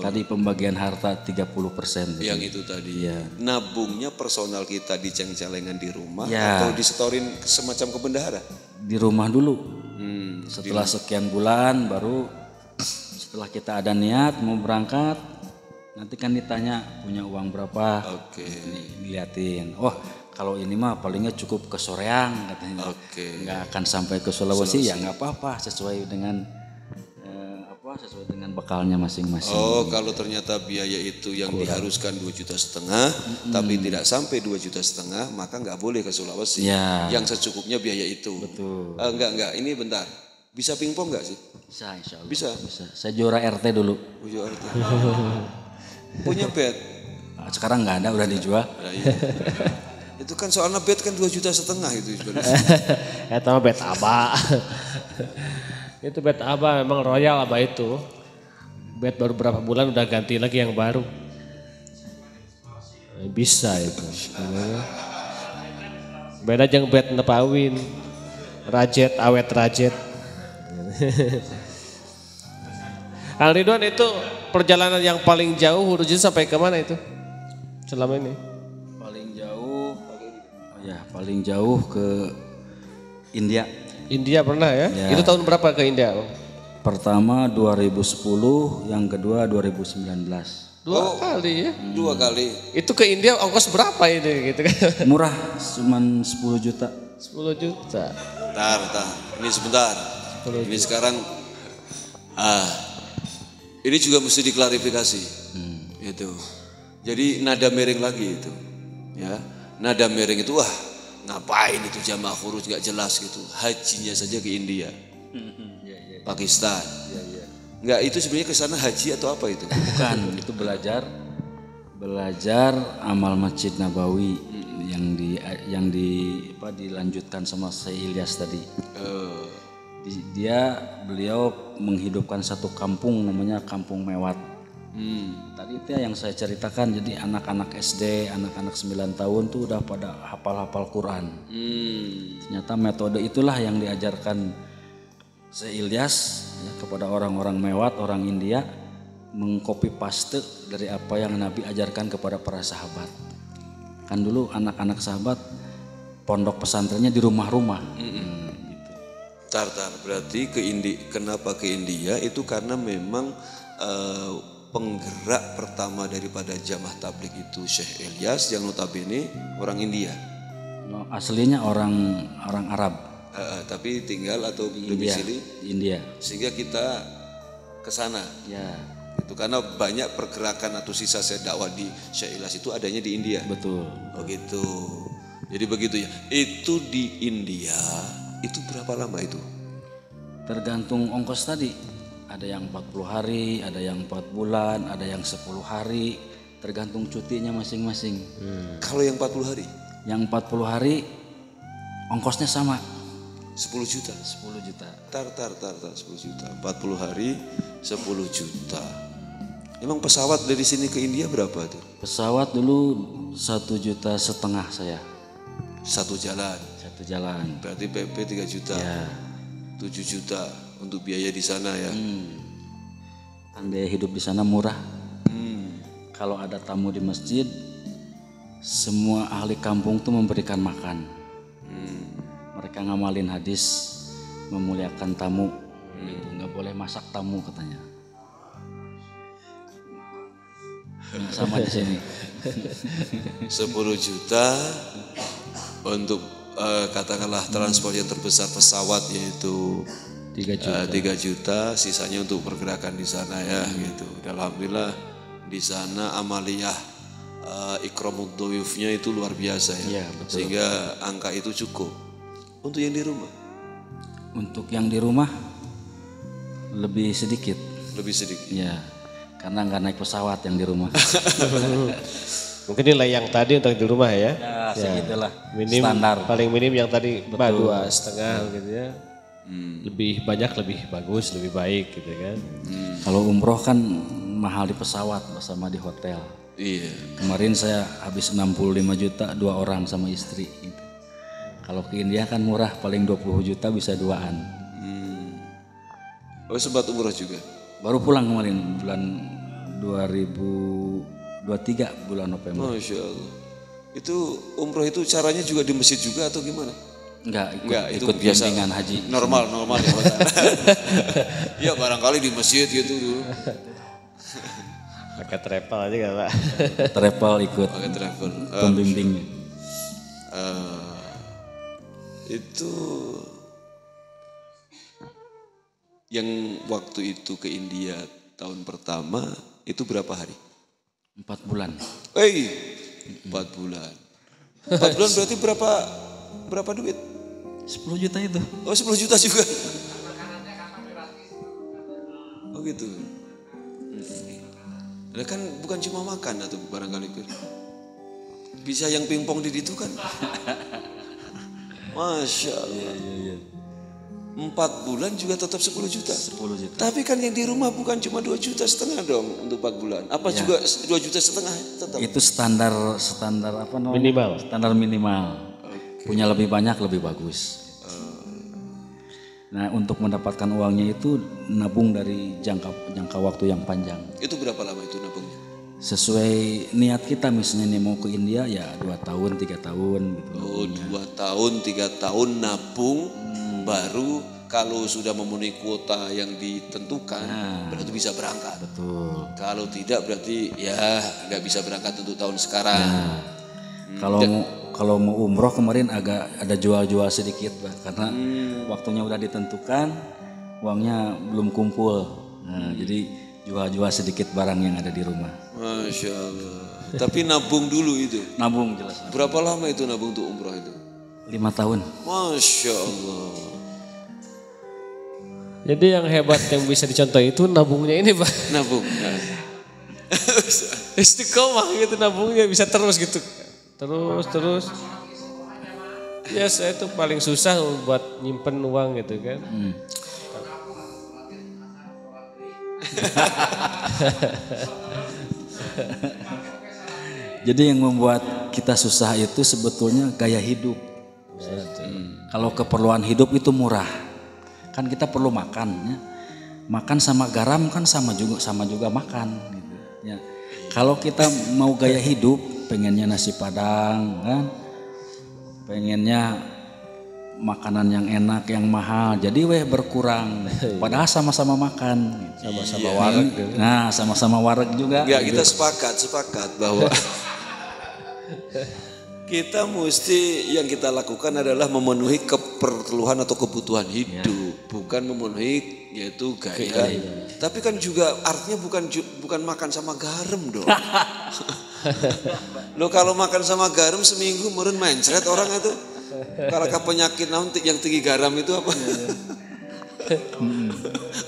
Tadi pembagian harta 30%. Yang itu tadi. Iya. Nabungnya personal kita di ceng-celengan di rumah Ya. atau disetorin semacam ke bendahara? Di rumah dulu. Setelah sekian bulan baru setelah kita ada niat mau berangkat, nanti kan ditanya punya uang berapa. Oke. Diliatin. Oh, kalau ini mah palingnya cukup ke Soreang katanya. Oke. Nggak akan sampai ke Sulawesi, ya nggak apa-apa sesuai dengan sesuai dengan bekalnya masing-masing. Oh, kalau ternyata biaya itu yang diharuskan 2,5 juta, tapi tidak sampai 2,5 juta, maka nggak boleh ke Sulawesi. Ya. Yang secukupnya biaya itu. Betul. Enggak. Ini bentar. Bisa pingpong nggak sih? Bisa, insya Allah. Bisa. Saya juara RT dulu. Punya bed. Sekarang nggak ada, udah dijual. Nah, iya. Itu kan soalnya bed kan 2,5 juta itu. Itu mah bet aba. Itu bet aba memang royal aba itu. Bet baru berapa bulan udah ganti lagi yang baru. Bisa itu. Beda jeung bet nepawin. Rajet, awet rajet. Kang Ridwan, itu perjalanan yang paling jauh Hurujin sampai ke mana itu? Selama ini? Paling jauh ke India. India pernah ya? Ya. Itu tahun berapa ke India? Pertama 2010, yang kedua 2019. Dua kali ya? 2 kali. Itu ke India ongkos berapa ini gitu kan? Murah, cuman 10 juta. 10 juta. Tar. Ini sebentar. Ini sekarang ini juga mesti diklarifikasi. Itu. Jadi nada miring lagi itu. Ya. Nada miring itu ngapain itu jamaah khuruj gak jelas gitu. Hajinya saja ke India. Pakistan. Enggak, itu sebenarnya ke sana haji atau apa itu? Bukan, itu belajar amal Masjid Nabawi yang dilanjutkan sama Syekh Ilyas tadi. Beliau menghidupkan satu kampung namanya Kampung Mewat. Tadi itu yang saya ceritakan, jadi anak-anak SD, anak-anak 9 tahun tuh udah pada hafal-hafal Quran. Ternyata metode itulah yang diajarkan Syekh Ilyas ya, kepada orang-orang Mewat, orang India, mengcopy paste dari apa yang Nabi ajarkan kepada para sahabat. Kan dulu anak-anak sahabat pondok pesantrennya di rumah-rumah. Gitu. Tar, berarti kenapa ke India itu karena memang penggerak pertama daripada jamaah tabligh itu Syekh Ilyas yang notabene orang India. Aslinya orang Arab. Tapi tinggal atau domisili di India. Sehingga kita ke sana. Ya. Itu karena banyak pergerakan atau sisa dakwah di Syekh Ilyas itu adanya di India. Betul. Begitu. Jadi begitu ya. Itu di India itu berapa lama itu? Tergantung ongkos tadi. Ada yang 40 hari, ada yang 4 bulan, ada yang 10 hari, tergantung cutinya masing-masing. Kalau yang 40 hari? Yang 40 hari ongkosnya sama. 10 juta? 10 juta. Tar, 10 juta. 40 hari 10 juta. Emang pesawat dari sini ke India berapa tuh? Pesawat dulu 1,5 juta saya. Satu jalan? itu jalan. Berarti PP 3 juta. Ya. 7 juta untuk biaya di sana ya. Kan biaya hidup di sana murah. Kalau ada tamu di masjid, semua ahli kampung tuh memberikan makan. Mereka ngamalin hadis memuliakan tamu. Gitu. Nggak boleh masak tamu katanya. Nah, sama di sini. 10 juta untuk katakanlah transport yang terbesar pesawat yaitu 3 juta. 3 juta, sisanya untuk pergerakan di sana ya gitu. Dan alhamdulillah di sana amaliyah ikramud duyufnya itu luar biasa ya. Iya, betul. Sehingga angka itu cukup. Untuk yang di rumah Untuk yang di rumah lebih sedikit. lebih sedikit. Ya, karena nggak naik pesawat yang di rumah. Mungkin nilai yang tadi untuk di rumah ya. Ya, segitulah. Minim, Standar. paling minim yang tadi 2,5 gitu ya. Lebih banyak, lebih bagus, lebih baik gitu kan. Kalau umroh kan mahal di pesawat sama di hotel. Iya. Kemarin saya habis 65 juta 2 orang sama istri. Gitu. Kalau ke India kan murah, paling 20 juta bisa 2-an. Oh sempat umroh juga. Baru pulang kemarin bulan 2023 bulan November. Masya Allah. Itu umroh itu caranya juga di masjid juga atau gimana? Enggak, itu ikut biasa bimbingan haji. Normal ya. Ya barangkali di masjid gitu tuh. Pakai travel aja gak Pak? Travel ikut Pakai travel. pembimbingnya. Itu yang waktu itu ke India tahun pertama itu berapa hari? 4 bulan. 4 bulan. 4 bulan berarti berapa duit? 10 juta itu. Oh 10 juta juga. Oh gitu. Nah, kan bukan cuma makan atau barangkali bisa yang pingpong di situ kan. Masya Allah. 4 bulan juga tetap 10 juta. 10 juta. Tapi kan yang di rumah bukan cuma 2,5 juta dong untuk 4 bulan. Apa juga 2,5 juta tetap? Itu standar apa namanya? Minimal. Standar minimal. Punya lebih banyak lebih bagus. Nah, untuk mendapatkan uangnya itu nabung dari jangka waktu yang panjang. Itu berapa lama itu nabungnya? Sesuai niat kita, misalnya nih mau ke India ya 2 tahun 3 tahun gitu. Oh 2 tahun 3 tahun nabung baru kalau sudah memenuhi kuota yang ditentukan berarti bisa berangkat. Betul. Kalau tidak berarti ya nggak bisa berangkat untuk tahun sekarang. Kalau mau umroh kemarin agak ada jual-jual sedikit Pak, karena waktunya udah ditentukan, uangnya belum kumpul. Nah, jadi jual-jual sedikit barang yang ada di rumah. Masya Allah. Tapi nabung dulu itu. Nabung jelas. Berapa lama itu nabung untuk umroh itu? 5 tahun. Masya Allah. Jadi yang hebat yang bisa dicontoh itu nabungnya ini Pak. Nabung. Istiqomah gitu nabungnya bisa terus gitu. Terus. Ya saya tuh paling susah buat nyimpen uang gitu kan. Jadi yang membuat kita susah itu sebetulnya gaya hidup. Kalau keperluan hidup itu murah. Kan kita perlu makan ya. Makan sama garam kan sama juga makan gitu. Ya. Kalau kita mau gaya hidup, pengennya nasi padang kan. Pengennya makanan yang enak, yang mahal. Jadi berkurang. Padahal sama-sama makan. Sama-sama wareg gitu. Nah, sama-sama wareg juga. Enggak, kita sepakat bahwa kita mesti yang kita lakukan adalah memenuhi keperluan atau kebutuhan hidup, bukan memenuhi yaitu gaya. Tapi kan juga artinya bukan makan sama garam dong. Lo kalau makan sama garam seminggu meren mencret orang itu. Kalau ke penyakit nanti yang tinggi garam itu apa?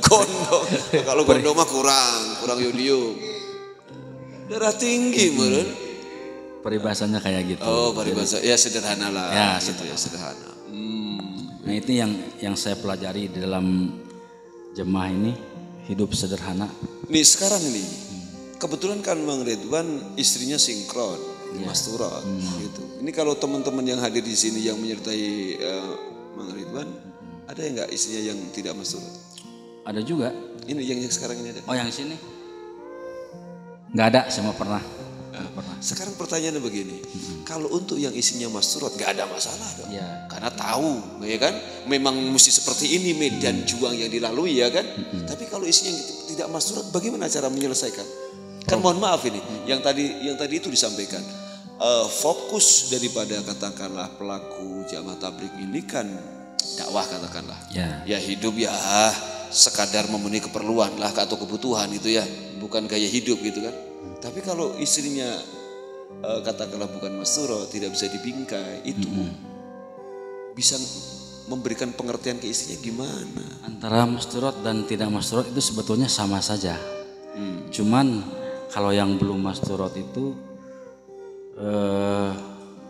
Kondom. Kalau kondom mah kurang yodium. Darah tinggi meren. Peribahasanya kayak gitu. Oh, peribahasa ya sederhana lah. Ya, gitu ya sederhana. Nah, itu yang saya pelajari di dalam jemaah ini, hidup sederhana. Nih sekarang nih, kebetulan kan Bang Ridwan istrinya sinkron. masturat gitu. Ini kalau teman-teman yang hadir di sini yang menyertai Mang Ridwan, ada yang nggak istrinya yang tidak masturat? Ada juga. Ini yang sekarang ini ada. Oh yang sini? Nggak ada, semua pernah. Pernah. Sekarang pertanyaannya begini, kalau untuk yang isinya masturat nggak ada masalah dong, karena tahu, ya kan, memang mesti seperti ini medan juang yang dilalui, ya kan. Tapi kalau isinya yang tidak masturat, bagaimana cara menyelesaikan? Kan mohon maaf ini, yang tadi itu disampaikan, fokus daripada katakanlah pelaku jamaah tabligh ini kan dakwah katakanlah, ya hidup ya sekadar memenuhi keperluan lah atau kebutuhan itu ya, bukan gaya hidup gitu kan. Tapi kalau istrinya katakanlah bukan masturat, tidak bisa dibingkai, itu bisa memberikan pengertian ke istrinya gimana? Antara masturat dan tidak masturat itu sebetulnya sama saja. Cuman kalau yang belum masturat itu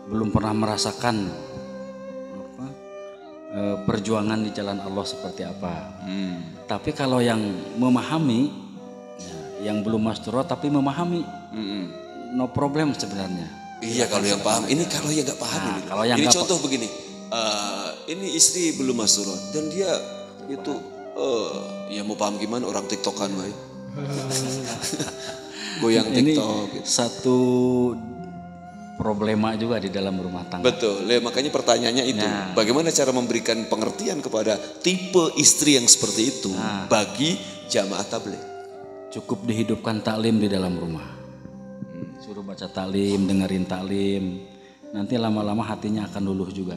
belum pernah merasakan perjuangan di jalan Allah seperti apa. Tapi kalau yang memahami, yang belum masturat tapi memahami, no problem sebenarnya. Iya kalau yang paham. Ini kalau yang nggak paham ini. Kalau yang ini contoh begini, ini istri belum masturat dan dia itu ya mau paham gimana, orang TikTokan wae. Goyang TikTok. Ini gitu. Satu problema juga di dalam rumah tangga. Betul, makanya pertanyaannya itu, bagaimana cara memberikan pengertian kepada tipe istri yang seperti itu bagi jamaah tabligh? Cukup dihidupkan taklim di dalam rumah. Suruh baca taklim, dengerin taklim. Nanti lama-lama hatinya akan luluh juga.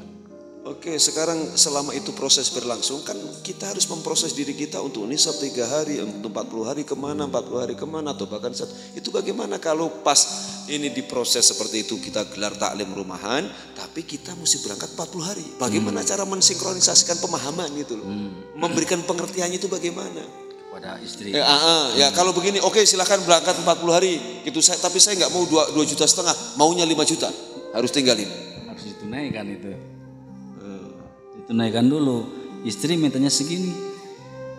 Oke, sekarang selama itu proses berlangsung kan kita harus memproses diri kita untuk nisab 3 hari, untuk 40 hari kemana, 40 hari kemana, atau bahkan itu bagaimana kalau pas ini diproses seperti itu kita gelar taklim rumahan, tapi kita mesti berangkat 40 hari. Bagaimana cara mensinkronisasikan pemahaman itu loh? Memberikan pengertiannya itu bagaimana? Pada istri. Ya kalau begini, oke silakan berangkat 40 hari gitu, tapi saya nggak mau 2,5 juta, maunya 5 juta, harus tinggalin. Harus ditunaikan itu. Ditunaikan dulu. Istri mintanya segini.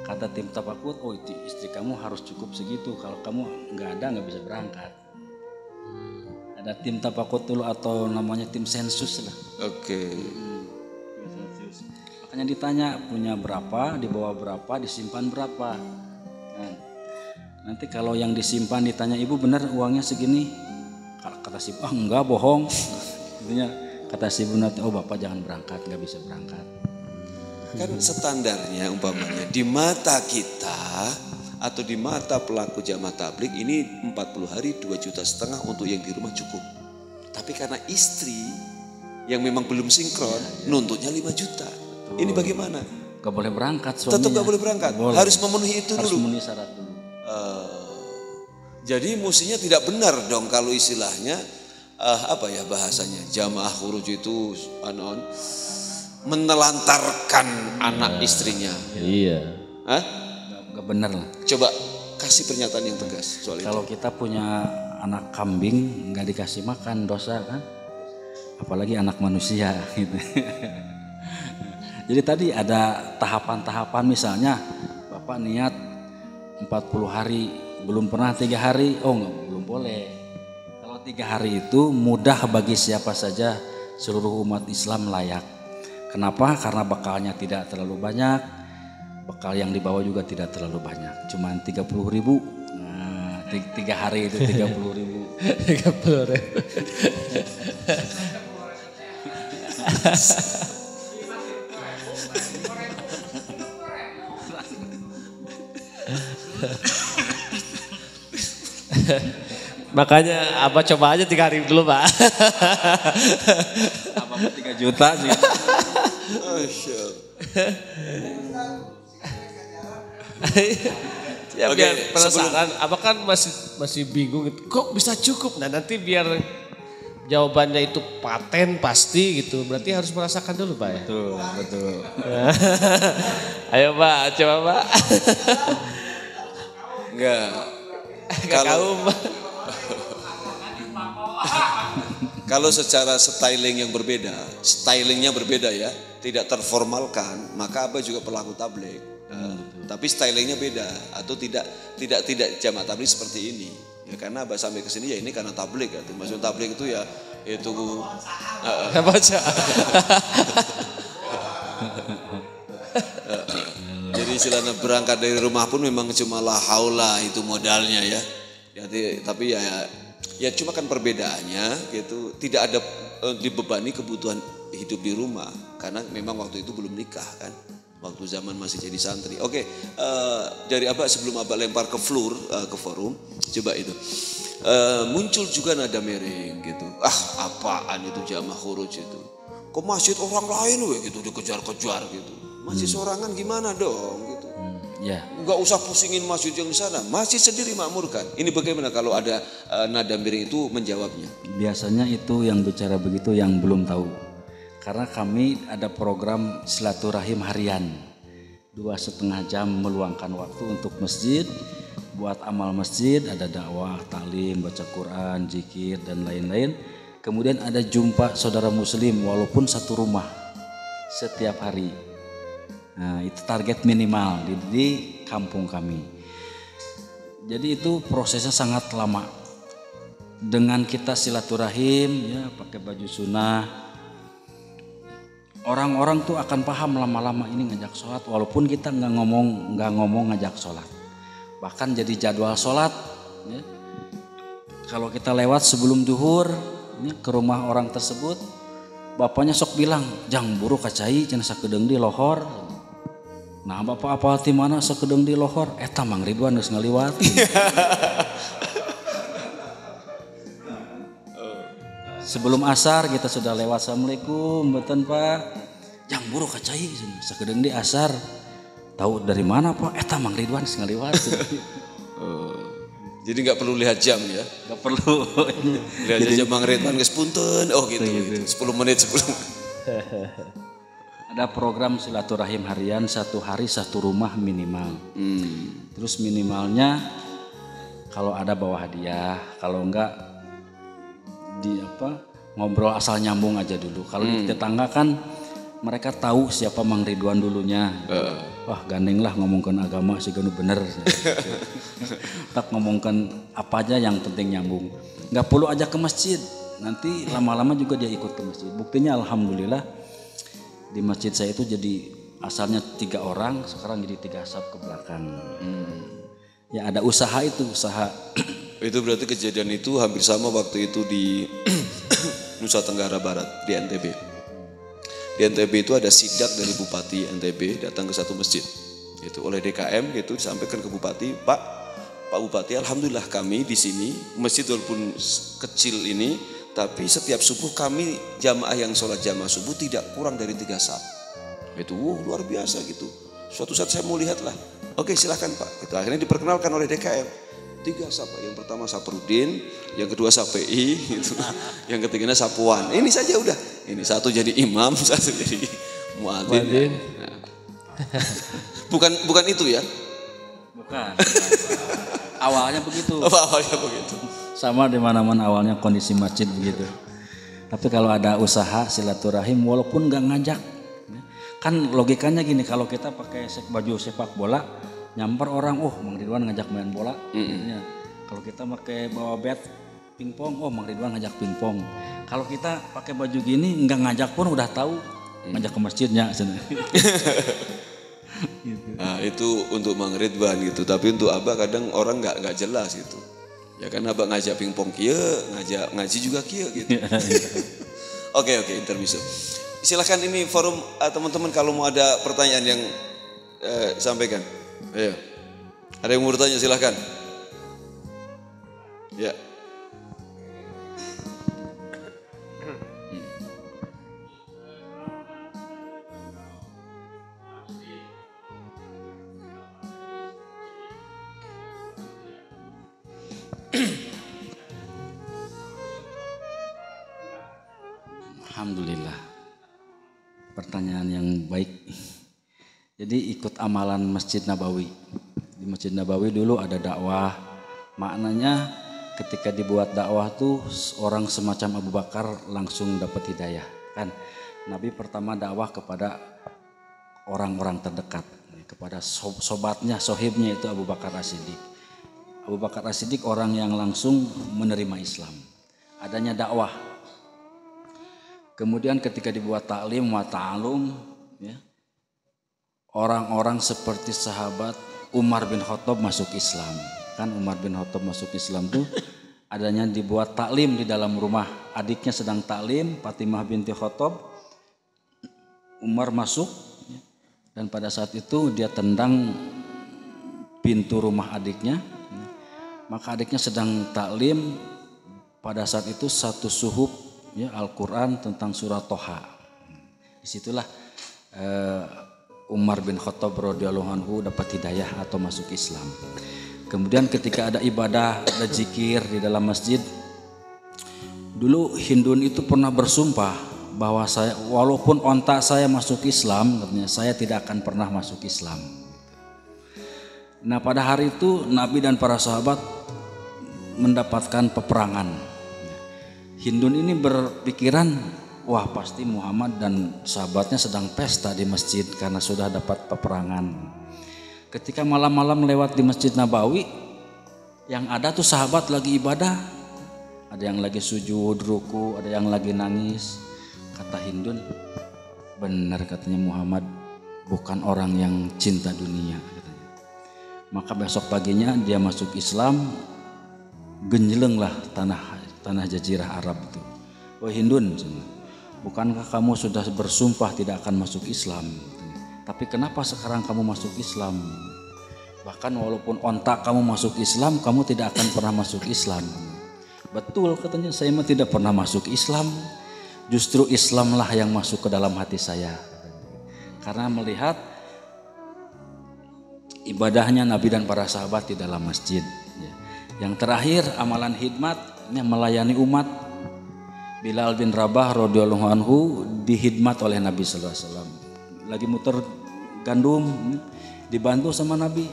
Kata tim Tapakut, oh itu istri kamu harus cukup segitu. Kalau kamu nggak ada nggak bisa berangkat. Ada tim Tapakut dulu atau namanya tim sensus lah. Oke. Makanya ditanya punya berapa, dibawa berapa, disimpan berapa. Nah, nanti kalau yang disimpan ditanya, ibu benar uangnya segini? Kata si ibu, enggak bohong. Kata si ibu nanti, oh bapak jangan berangkat, nggak bisa berangkat. Kan standarnya umpamanya di mata kita atau di mata pelaku jamaah tabligh ini 40 hari 2,5 juta untuk yang di rumah cukup. Tapi karena istri yang memang belum sinkron nuntutnya 5 juta. Ini bagaimana? Gak boleh berangkat suaminya. Tetap gak boleh berangkat. Boleh. Harus memenuhi itu harus dulu. Harus memenuhi syarat dulu. Jadi mestinya tidak benar dong kalau istilahnya apa ya bahasanya, jamaah khuruj itu menelantarkan anak istrinya. Iya. Gak benar lah. Coba kasih pernyataan yang tegas soal kalau itu. Kita punya anak kambing nggak dikasih makan dosa kan? Apalagi anak manusia gitu. Jadi tadi ada tahapan-tahapan, misalnya Bapak niat 40 hari, belum pernah 3 hari, belum boleh. Kalau 3 hari itu mudah bagi siapa saja, seluruh umat Islam layak. Kenapa? Karena bekalnya tidak terlalu banyak, bekal yang dibawa juga tidak terlalu banyak, cuman 30.000. Nah, 3 hari itu 30.000. 30.000. Makanya Abah coba aja 3 hari dulu Pak. Abah 3 juta sih. Ya biar penasaran, Abah kan masih bingung gitu. Kok bisa cukup? Nah nanti biar jawabannya itu paten pasti gitu. Berarti harus merasakan dulu Pak ya. Betul. Ayo Pak, coba Pak. Enggak. Kalau secara stylingnya berbeda ya, tidak terformalkan, maka Abah juga pelaku tabligh. Tapi stylingnya beda atau tidak jamaah tabligh seperti ini. Ya karena Abah sampai ke sini ya ini karena tablik ya. Maksud tablik itu ya itu Baca. jadi istilahnya berangkat dari rumah pun memang cuma la haula itu modalnya ya. Jadi tapi ya cuma kan perbedaannya gitu, tidak ada dibebani kebutuhan hidup di rumah karena memang waktu itu belum nikah kan. Waktu zaman masih jadi santri. Oke, dari Abah sebelum Abah lempar ke floor, ke forum, coba itu. Muncul juga nada miring gitu. Apaan itu jamaah khuruj itu? Kok masjid orang lain gitu dikejar-kejar gitu. Masjid sorangan gimana dong gitu. Ya. Enggak usah pusingin masjid yang di sana. Masjid sendiri makmurkan. Ini bagaimana kalau ada nada miring itu menjawabnya? Biasanya itu yang bicara begitu yang belum tahu. Karena kami ada program silaturahim harian 2,5 jam meluangkan waktu untuk masjid, buat amal masjid, ada dakwah, taklim, baca Quran, zikir dan lain-lain. Kemudian ada jumpa saudara muslim walaupun satu rumah setiap hari. Nah, itu target minimal di kampung kami. Jadi itu prosesnya sangat lama. Dengan kita silaturahim ya pakai baju sunnah, orang-orang tuh akan paham lama-lama ini ngajak sholat walaupun kita nggak ngomong ngajak sholat. Bahkan jadi jadwal sholat ya. Kalau kita lewat sebelum duhur ya, ke rumah orang tersebut, bapaknya sok bilang jang buru kacai cenah sakedeung di lohor. Nah bapak apa ti mana sakedeung di lohor eta Mang Ridwan geus ngaliwat. Sebelum asar kita sudah lewat, assalamualaikum, mboten Pak. Jang buru kacai, sakedeung di asar. Tahu dari mana Pak? Eta Mang Ridwan ngaliwat. Jadi nggak perlu lihat jam ya? Gak perlu. Lihat jam Mang Ridwan geus punten. Oh gitu. 10 menit. Ada program silaturahim harian 1 hari 1 rumah minimal. Terus minimalnya kalau ada bawa hadiah, kalau enggak ngobrol asal nyambung aja dulu. Kalau di tetangga kan mereka tahu siapa Mang Ridwan dulunya. Wah gandeng lah ngomongkan agama sih ganu bener. Tak ngomongkan apa aja yang penting nyambung. Nggak perlu ajak ke masjid. Nanti lama-lama juga dia ikut ke masjid. Buktinya alhamdulillah di masjid saya itu jadi asalnya 3 orang, sekarang jadi 3 saf ke belakang. Ya ada usaha itu, usaha. Itu berarti kejadian itu hampir sama waktu itu di Nusa Tenggara Barat, di NTB. Di NTB itu ada sidak dari Bupati NTB datang ke satu masjid. Itu oleh DKM gitu disampaikan ke Bupati, Pak Bupati, alhamdulillah kami di sini masjid walaupun kecil ini, tapi setiap subuh kami jamaah yang sholat jamaah subuh tidak kurang dari 3 saf. Itu luar biasa gitu. Suatu saat saya mau lihat lah. Oke silahkan Pak. Itu akhirnya diperkenalkan oleh DKM. 3 saf, yang pertama Saprudin, yang kedua Sapi, gitu. Yang ketiganya Sapuan. Ini saja udah. Ini satu jadi imam, satu jadi muadzin. Nah. Bukan itu ya? Bukan. Awalnya begitu. Awalnya begitu. Sama di mana-mana awalnya kondisi masjid begitu. Tapi kalau ada usaha silaturahim walaupun nggak ngajak, kan logikanya gini, kalau kita pakai baju sepak bola nyamper orang, Mang Ridwan ngajak main bola. Ya. Kalau kita pakai bawa bat pingpong, Mang Ridwan ngajak pingpong. Kalau kita pakai baju gini nggak ngajak pun udah tahu ngajak ke masjidnya. Gitu. Nah itu untuk Mang Ridwan gitu. Tapi untuk Abah kadang orang nggak jelas gitu. Ya kan Abah ngajak pingpong kia, ngajak ngaji juga kia gitu. Oke, intermezzo. Silakan ini forum teman-teman kalau mau ada pertanyaan yang sampaikan. Ayo. Ada yang mau bertanya silakan. Ya. Alhamdulillah. Pertanyaan yang baik. Jadi ikut amalan Masjid Nabawi. Di Masjid Nabawi dulu ada dakwah. Maknanya ketika dibuat dakwah tuh orang semacam Abu Bakar langsung dapat hidayah. Kan Nabi pertama dakwah kepada orang-orang terdekat. Kepada sobatnya, sohibnya itu Abu Bakar As-Siddiq. Abu Bakar As-Siddiq orang yang langsung menerima Islam. Adanya dakwah. Kemudian ketika dibuat taklim wa ta'alum, ya, orang-orang seperti sahabat Umar bin Khattab masuk Islam. Kan Umar bin Khattab masuk Islam tuh adanya dibuat taklim di dalam rumah. Adiknya sedang taklim, Fatimah binti Khattab. Umar masuk, dan pada saat itu dia tendang pintu rumah adiknya. Maka adiknya sedang taklim, pada saat itu satu suhuf, ya, Al-Quran tentang surat Toha. Disitulah Umar bin Khattab radhiyallahu anhu dapat hidayah atau masuk Islam. Kemudian ketika ada ibadah, ada zikir di dalam masjid, dulu Hindun itu pernah bersumpah bahwa saya, walaupun onta saya masuk Islam, katanya, saya tidak akan pernah masuk Islam. Nah, pada hari itu Nabi dan para sahabat mendapatkan peperangan. Hindun ini berpikiran, wah pasti Muhammad dan sahabatnya sedang pesta di masjid karena sudah dapat peperangan. Ketika malam-malam lewat di Masjid Nabawi, yang ada tuh sahabat lagi ibadah. Ada yang lagi sujud, ruku, ada yang lagi nangis. Kata Hindun, benar katanya, Muhammad bukan orang yang cinta dunia, katanya. Maka besok paginya dia masuk Islam. Genjelenglah tanah jazirah Arab itu. Wah Hindun, bukankah kamu sudah bersumpah tidak akan masuk Islam? Tapi kenapa sekarang kamu masuk Islam? Bahkan walaupun ontak kamu masuk Islam, kamu tidak akan pernah masuk Islam. Betul katanya, saya mah tidak pernah masuk Islam. Justru Islamlah yang masuk ke dalam hati saya. Karena melihat ibadahnya Nabi dan para sahabat di dalam masjid. Yang terakhir amalan hidmatnya melayani umat. Bilal bin Rabah radhiyallahu anhu dihidmat oleh Nabi sallallahu alaihi wasallam. Lagi muter gandum, dibantu sama Nabi.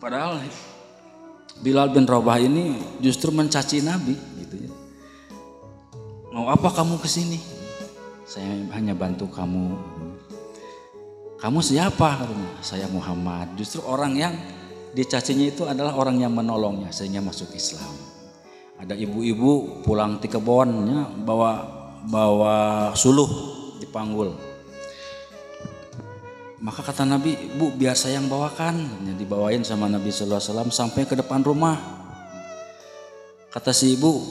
Padahal Bilal bin Rabah ini justru mencaci Nabi, gitu ya. Mau apa kamu kesini? Saya hanya bantu kamu. Kamu siapa? Saya Muhammad. Justru orang yang dicacinya itu adalah orang yang menolongnya sehingga masuk Islam. Ada ibu-ibu pulang di kebunnya bawa suluh dipanggul. Maka kata Nabi, Bu biar saya yang bawakan. Dibawain sama Nabi sallallahu alaihi wasallam sampai ke depan rumah. Kata si ibu,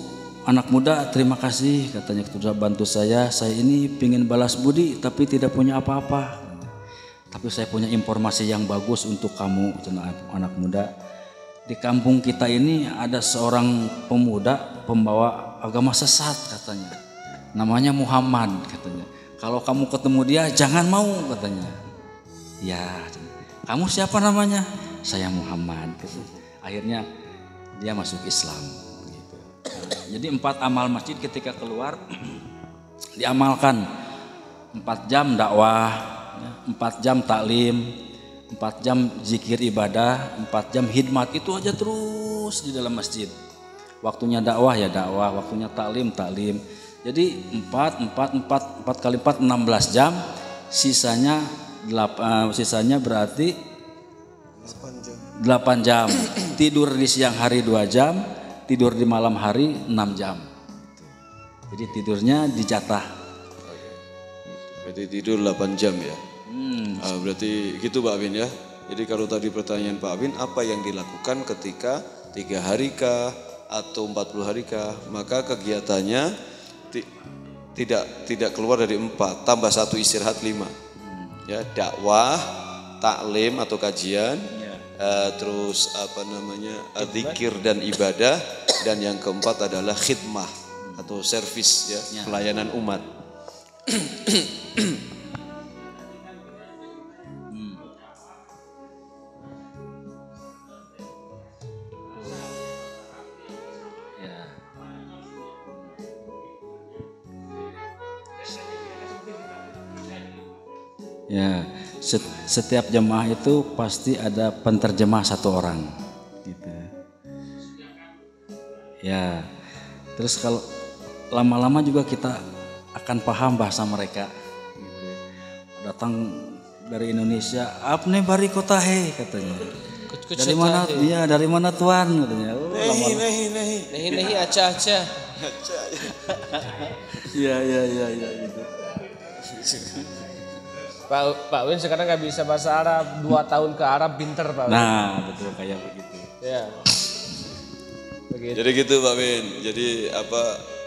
anak muda terima kasih, katanya sudah bantu saya ini pingin balas budi tapi tidak punya apa-apa. Tapi saya punya informasi yang bagus untuk kamu, anak muda. Di kampung kita ini ada seorang pemuda pembawa agama sesat katanya. Namanya Muhammad katanya. Kalau kamu ketemu dia jangan mau katanya. Ya, kamu siapa namanya? Saya Muhammad. Akhirnya dia masuk Islam. Gitu. Jadi 4 amal masjid ketika keluar diamalkan. 4 jam dakwah. 4 jam taklim, 4 jam zikir ibadah, 4 jam hidmat, itu aja terus di dalam masjid. Waktunya dakwah ya dakwah, waktunya taklim. Jadi 4 kali 4 16 jam, sisanya berarti 8 jam. Tidur di siang hari 2 jam, tidur di malam hari 6 jam. Jadi tidurnya dijatah. Berarti tidur 8 jam ya. Berarti gitu Pak Abin ya. Jadi kalau tadi pertanyaan Pak Abin, apa yang dilakukan ketika 3 hari kah atau 40 hari kah? Maka kegiatannya tidak keluar dari 4, tambah 1 istirahat 5. Ya, dakwah, taklim atau kajian, terus zikir dan ibadah, dan yang keempat adalah khidmah atau servis ya, pelayanan umat. Ya, setiap jemaah itu pasti ada penterjemah 1 orang, gitu. Ya, terus kalau lama-lama juga kita akan paham bahasa mereka. Gitu. Datang dari Indonesia, apne bari kota he katanya. Dari mana? Iya, dari mana tuan? Katanya. Oh, Nehi aca. Iya gitu. Pak Win sekarang nggak bisa bahasa Arab, 2 tahun ke Arab pinter Pak Win. Nah, betul kayak begitu. Ya. Begitu. Jadi gitu Pak Win. Jadi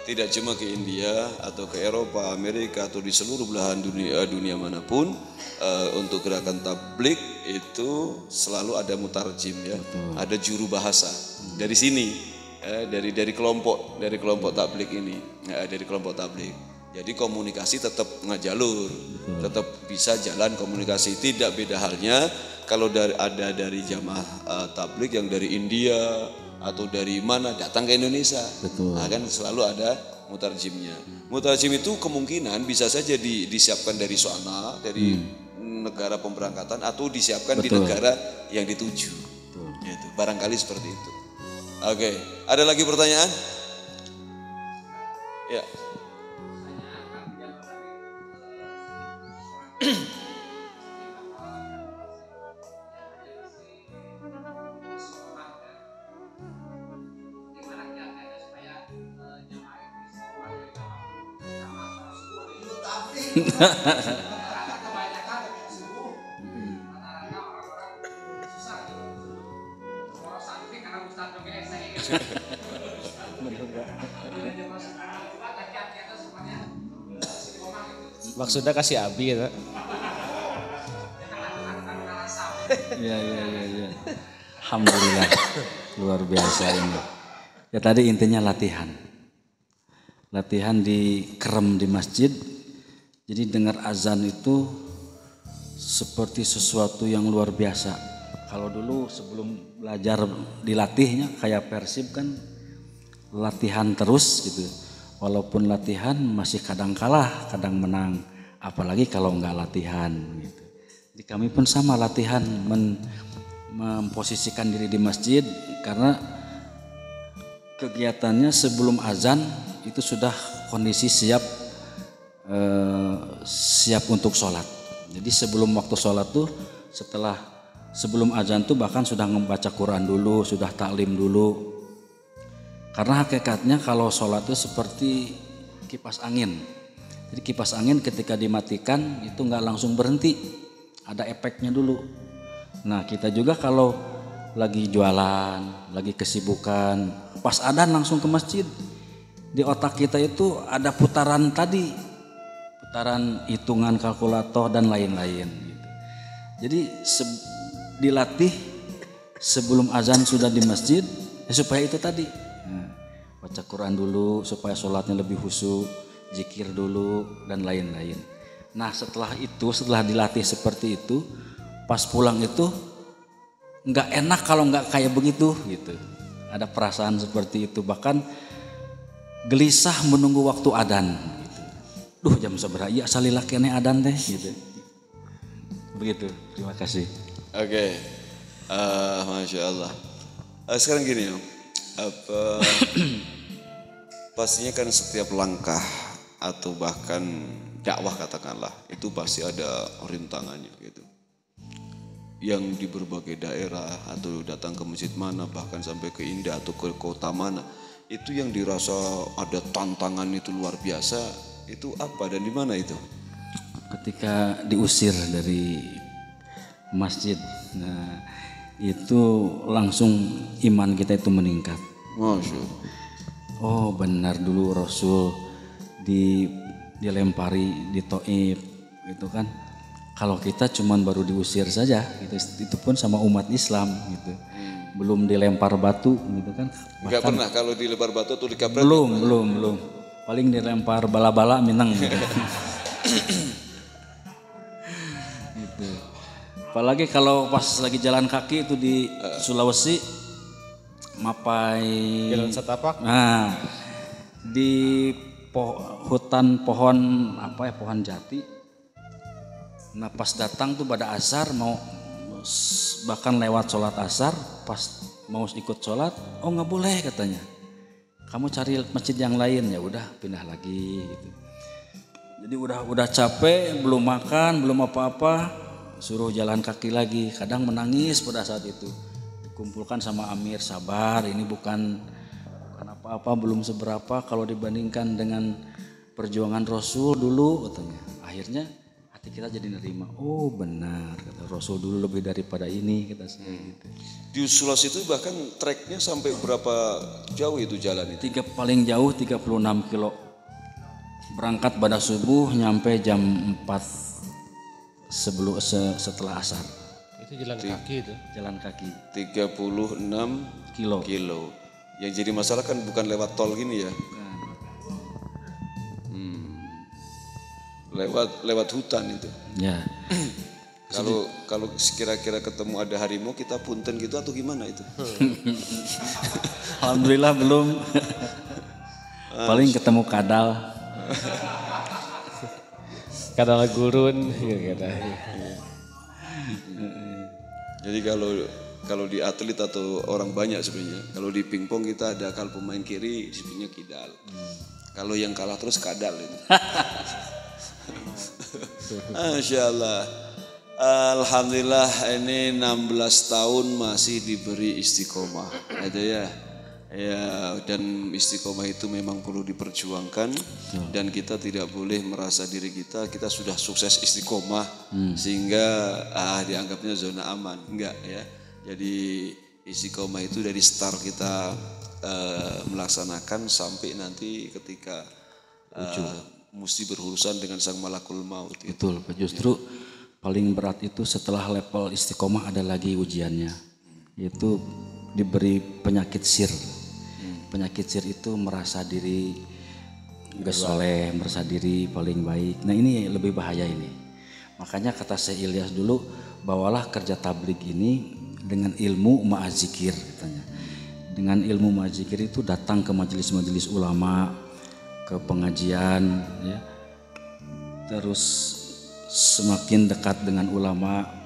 tidak cuma ke India atau ke Eropa, Amerika atau di seluruh belahan dunia manapun untuk gerakan tablik itu selalu ada mutarjim ya. Ada juru bahasa. Dari sini dari kelompok tablik ini, dari kelompok tablik. Jadi komunikasi tetap ngajalur, tetap bisa jalan komunikasi. Tidak beda halnya kalau ada dari jamaah tablik yang dari India atau dari mana datang ke Indonesia. Betul. Nah, kan selalu ada mutarjimnya. Mutarjim itu kemungkinan bisa saja disiapkan dari sana, dari negara pemberangkatan atau disiapkan di negara yang dituju. Gitu. Barangkali seperti itu. Oke, ada lagi pertanyaan? Ya. Maksudnya kasih abi ya. Iya. Alhamdulillah. Luar biasa ini. Ya tadi intinya latihan. Latihan di kerem di masjid. Jadi dengar azan itu seperti sesuatu yang luar biasa. Kalau dulu sebelum belajar dilatihnya kayak Persib kan latihan terus gitu. Walaupun latihan masih kadang kalah, kadang menang. Apalagi kalau enggak latihan gitu. Jadi kami pun sama latihan memposisikan diri di masjid karena kegiatannya sebelum azan itu sudah kondisi siap untuk sholat. Jadi sebelum waktu sholat tuh sebelum azan tuh bahkan sudah membaca Quran dulu, sudah taklim dulu. Karena hakikatnya kalau sholat itu seperti kipas angin. Jadi kipas angin ketika dimatikan itu nggak langsung berhenti, ada efeknya dulu. Nah kita juga kalau lagi jualan, lagi kesibukan, pas adzan langsung ke masjid. Di otak kita itu ada putaran tadi, putaran hitungan kalkulator dan lain-lain. Gitu. Jadi dilatih sebelum azan sudah di masjid, ya supaya itu tadi. Baca Quran dulu supaya sholatnya lebih khusyuk, zikir dulu dan lain-lain. Nah setelah dilatih seperti itu, pas pulang itu nggak enak kalau nggak kayak begitu gitu. Ada perasaan seperti itu, bahkan gelisah menunggu waktu adzan. Gitu. Duh jam seberapa? Ya salilah kene adzan teh gitu. Begitu. Terima kasih. Oke, Masya Allah. Sekarang gini Om. Pastinya kan setiap langkah atau bahkan dakwah katakanlah itu pasti ada rintangannya gitu. Yang di berbagai daerah atau datang ke masjid mana bahkan sampai ke Indah atau ke kota mana itu yang dirasa ada tantangan itu luar biasa itu apa dan di mana itu? Ketika diusir dari masjid, nah itu langsung iman kita itu meningkat. Masya Allah. Oh benar dulu Rasul dilempari di Taif gitu kan. Kalau kita cuman baru diusir saja gitu, itu pun sama umat Islam gitu. Belum dilempar batu gitu kan. Enggak pernah kalau dilempar batu atau dikabrak? Belum. Paling dilempar bala-bala minang gitu. Gitu. Apalagi kalau pas lagi jalan kaki itu di Sulawesi Mapai Jalan Setapak. Nah, di hutan pohon pohon jati. Nah, pas datang tuh pada asar mau bahkan lewat sholat asar, pas mau ikut sholat, oh nggak boleh katanya. Kamu cari masjid yang lain ya udah pindah lagi gitu. Jadi udah capek, belum makan, belum apa-apa, suruh jalan kaki lagi. Kadang menangis pada saat itu. kumpulkan sama Amir, sabar, ini bukan apa-apa, belum seberapa kalau dibandingkan dengan perjuangan Rasul dulu katanya. Akhirnya hati kita jadi nerima, oh benar kata Rasul dulu lebih daripada ini kita gitu. Di Sulawesi itu bahkan treknya sampai berapa jauh itu jalan itu? Paling jauh 36 kilo. Berangkat pada subuh nyampe jam 4 setelah asar. Itu jalan kaki itu. Jalan kaki. 36 kilo. Yang jadi masalah kan bukan lewat tol gini ya. Lewat hutan itu. Ya. Kalau kira-kira ketemu ada harimau kita punten gitu atau gimana itu? Alhamdulillah belum. Paling ketemu kadal. Kadal gurun gitu. Jadi kalau di atlet atau orang banyak sebenarnya, kalau di pingpong kita ada kalau pemain kiri disebutnya kidal. Kalau yang kalah terus kadal itu. Masya Allah. Alhamdulillah ini 16 tahun masih diberi istiqomah. Itu ya. Ya, dan istiqomah itu memang perlu diperjuangkan dan kita tidak boleh merasa diri kita sudah sukses istiqomah sehingga dianggapnya zona aman. Enggak ya. Jadi istiqomah itu dari start kita melaksanakan sampai nanti ketika mesti berurusan dengan sang malakul maut. Betul, justru paling berat itu setelah level istiqomah ada lagi ujiannya, yaitu diberi penyakit sir. Penyakit sir itu merasa diri gak soleh, merasa diri paling baik. Nah ini lebih bahaya ini. Makanya kata Syekh Ilyas dulu, bawalah kerja tabligh ini dengan ilmu ma'azikir katanya. Dengan ilmu ma'azikir itu datang ke majelis-majelis ulama, ke pengajian, ya. Terus semakin dekat dengan ulama.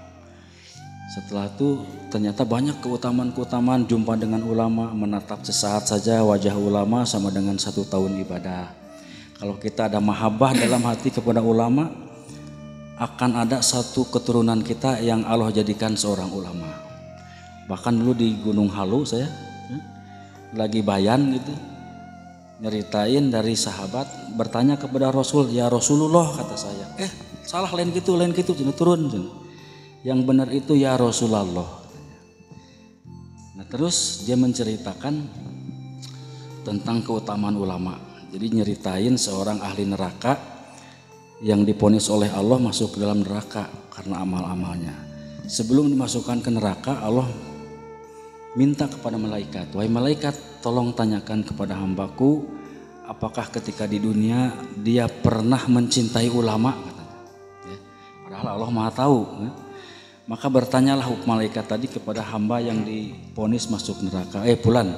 Setelah itu ternyata banyak keutamaan-keutamaan, jumpa dengan ulama, menatap sesaat saja wajah ulama sama dengan 1 tahun ibadah. Kalau kita ada mahabbah dalam hati kepada ulama, akan ada satu keturunan kita yang Allah jadikan seorang ulama. Bahkan dulu di Gunung Halu saya lagi bayan gitu, nyeritain dari sahabat bertanya kepada Rasul, ya Rasulullah kata saya, salah lain gitu turun. Yang benar itu ya Rasulullah. Nah terus dia menceritakan tentang keutamaan ulama. Jadi nyeritain seorang ahli neraka yang diponis oleh Allah masuk ke dalam neraka karena amal-amalnya. Sebelum dimasukkan ke neraka, Allah minta kepada malaikat, wahai malaikat, tolong tanyakan kepada hambaku, apakah ketika di dunia dia pernah mencintai ulama? Katanya. Ya, padahal Allah Maha tahu. Ya. Maka bertanyalah malaikat tadi kepada hamba yang diponis masuk neraka. Fulan,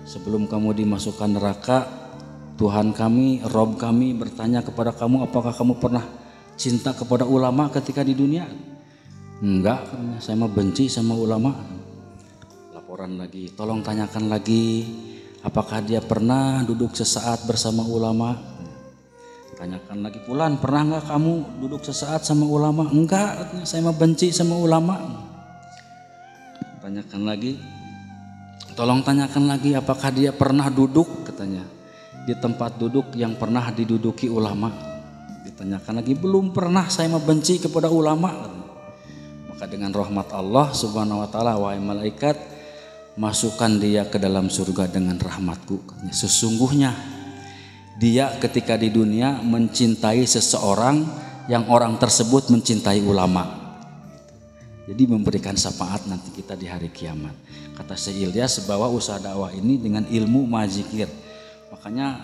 sebelum kamu dimasukkan neraka, Tuhan kami, Rob kami bertanya kepada kamu, apakah kamu pernah cinta kepada ulama ketika di dunia? Enggak, saya mah benci sama ulama. Laporan lagi, tolong tanyakan lagi, apakah dia pernah duduk sesaat bersama ulama? Tanyakan lagi, Fulan, pernah enggak kamu duduk sesaat sama ulama? Enggak, saya mah benci sama ulama. Tanyakan lagi, tolong tanyakan lagi, apakah dia pernah duduk katanya di tempat duduk yang pernah diduduki ulama? Ditanyakan lagi, belum pernah, saya mah benci kepada ulama. Maka dengan rahmat Allah Subhanahu wa taala, wahai malaikat, masukkan dia ke dalam surga dengan rahmatku. Sesungguhnya dia ketika di dunia mencintai seseorang yang orang tersebut mencintai ulama. Jadi memberikan syafaat nanti kita di hari kiamat. Kata Syekh Ilyas bahwa usaha dakwah ini dengan ilmu mazikir. Makanya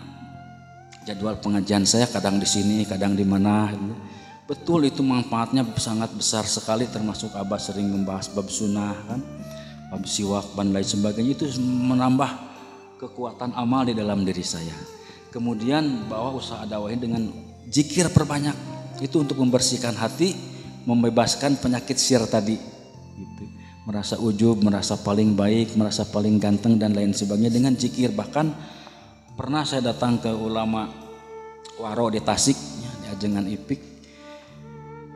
jadwal pengajian saya kadang di sini, kadang di mana. Betul itu manfaatnya sangat besar sekali, termasuk Abah sering membahas bab sunnah kan, bab siwak dan lain sebagainya, itu menambah kekuatan amal di dalam diri saya. Kemudian bawa usaha dakwah ini dengan zikir perbanyak, itu untuk membersihkan hati, membebaskan penyakit sir tadi gitu. Merasa ujub, merasa paling baik, merasa paling ganteng dan lain sebagainya dengan zikir. Bahkan pernah saya datang ke ulama waro di Tasik, di Ajengan Ipik,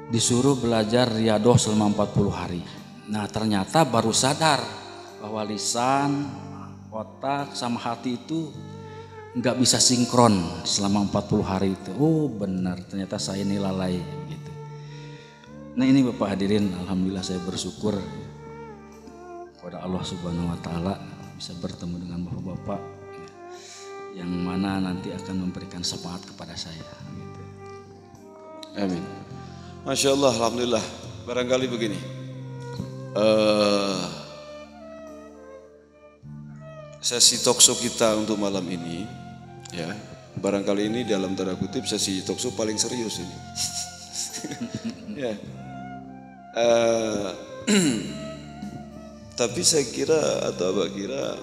disuruh belajar riyadoh selama 40 hari. Nah ternyata baru sadar bahwa lisan, otak sama hati itu nggak bisa sinkron selama 40 hari itu. Oh benar, ternyata saya ini lalai gitu. Nah ini Bapak hadirin, alhamdulillah saya bersyukur kepada Allah Subhanahu wa taala bisa bertemu dengan Bapak-bapak yang mana nanti akan memberikan semangat kepada saya gitu. Amin. Masya Allah, alhamdulillah. Barangkali begini. Sesi talkshow kita untuk malam ini, ya, barangkali ini dalam tanda kutip sesi talkshow paling serius ini. Ya. Tapi saya kira atau Abah kira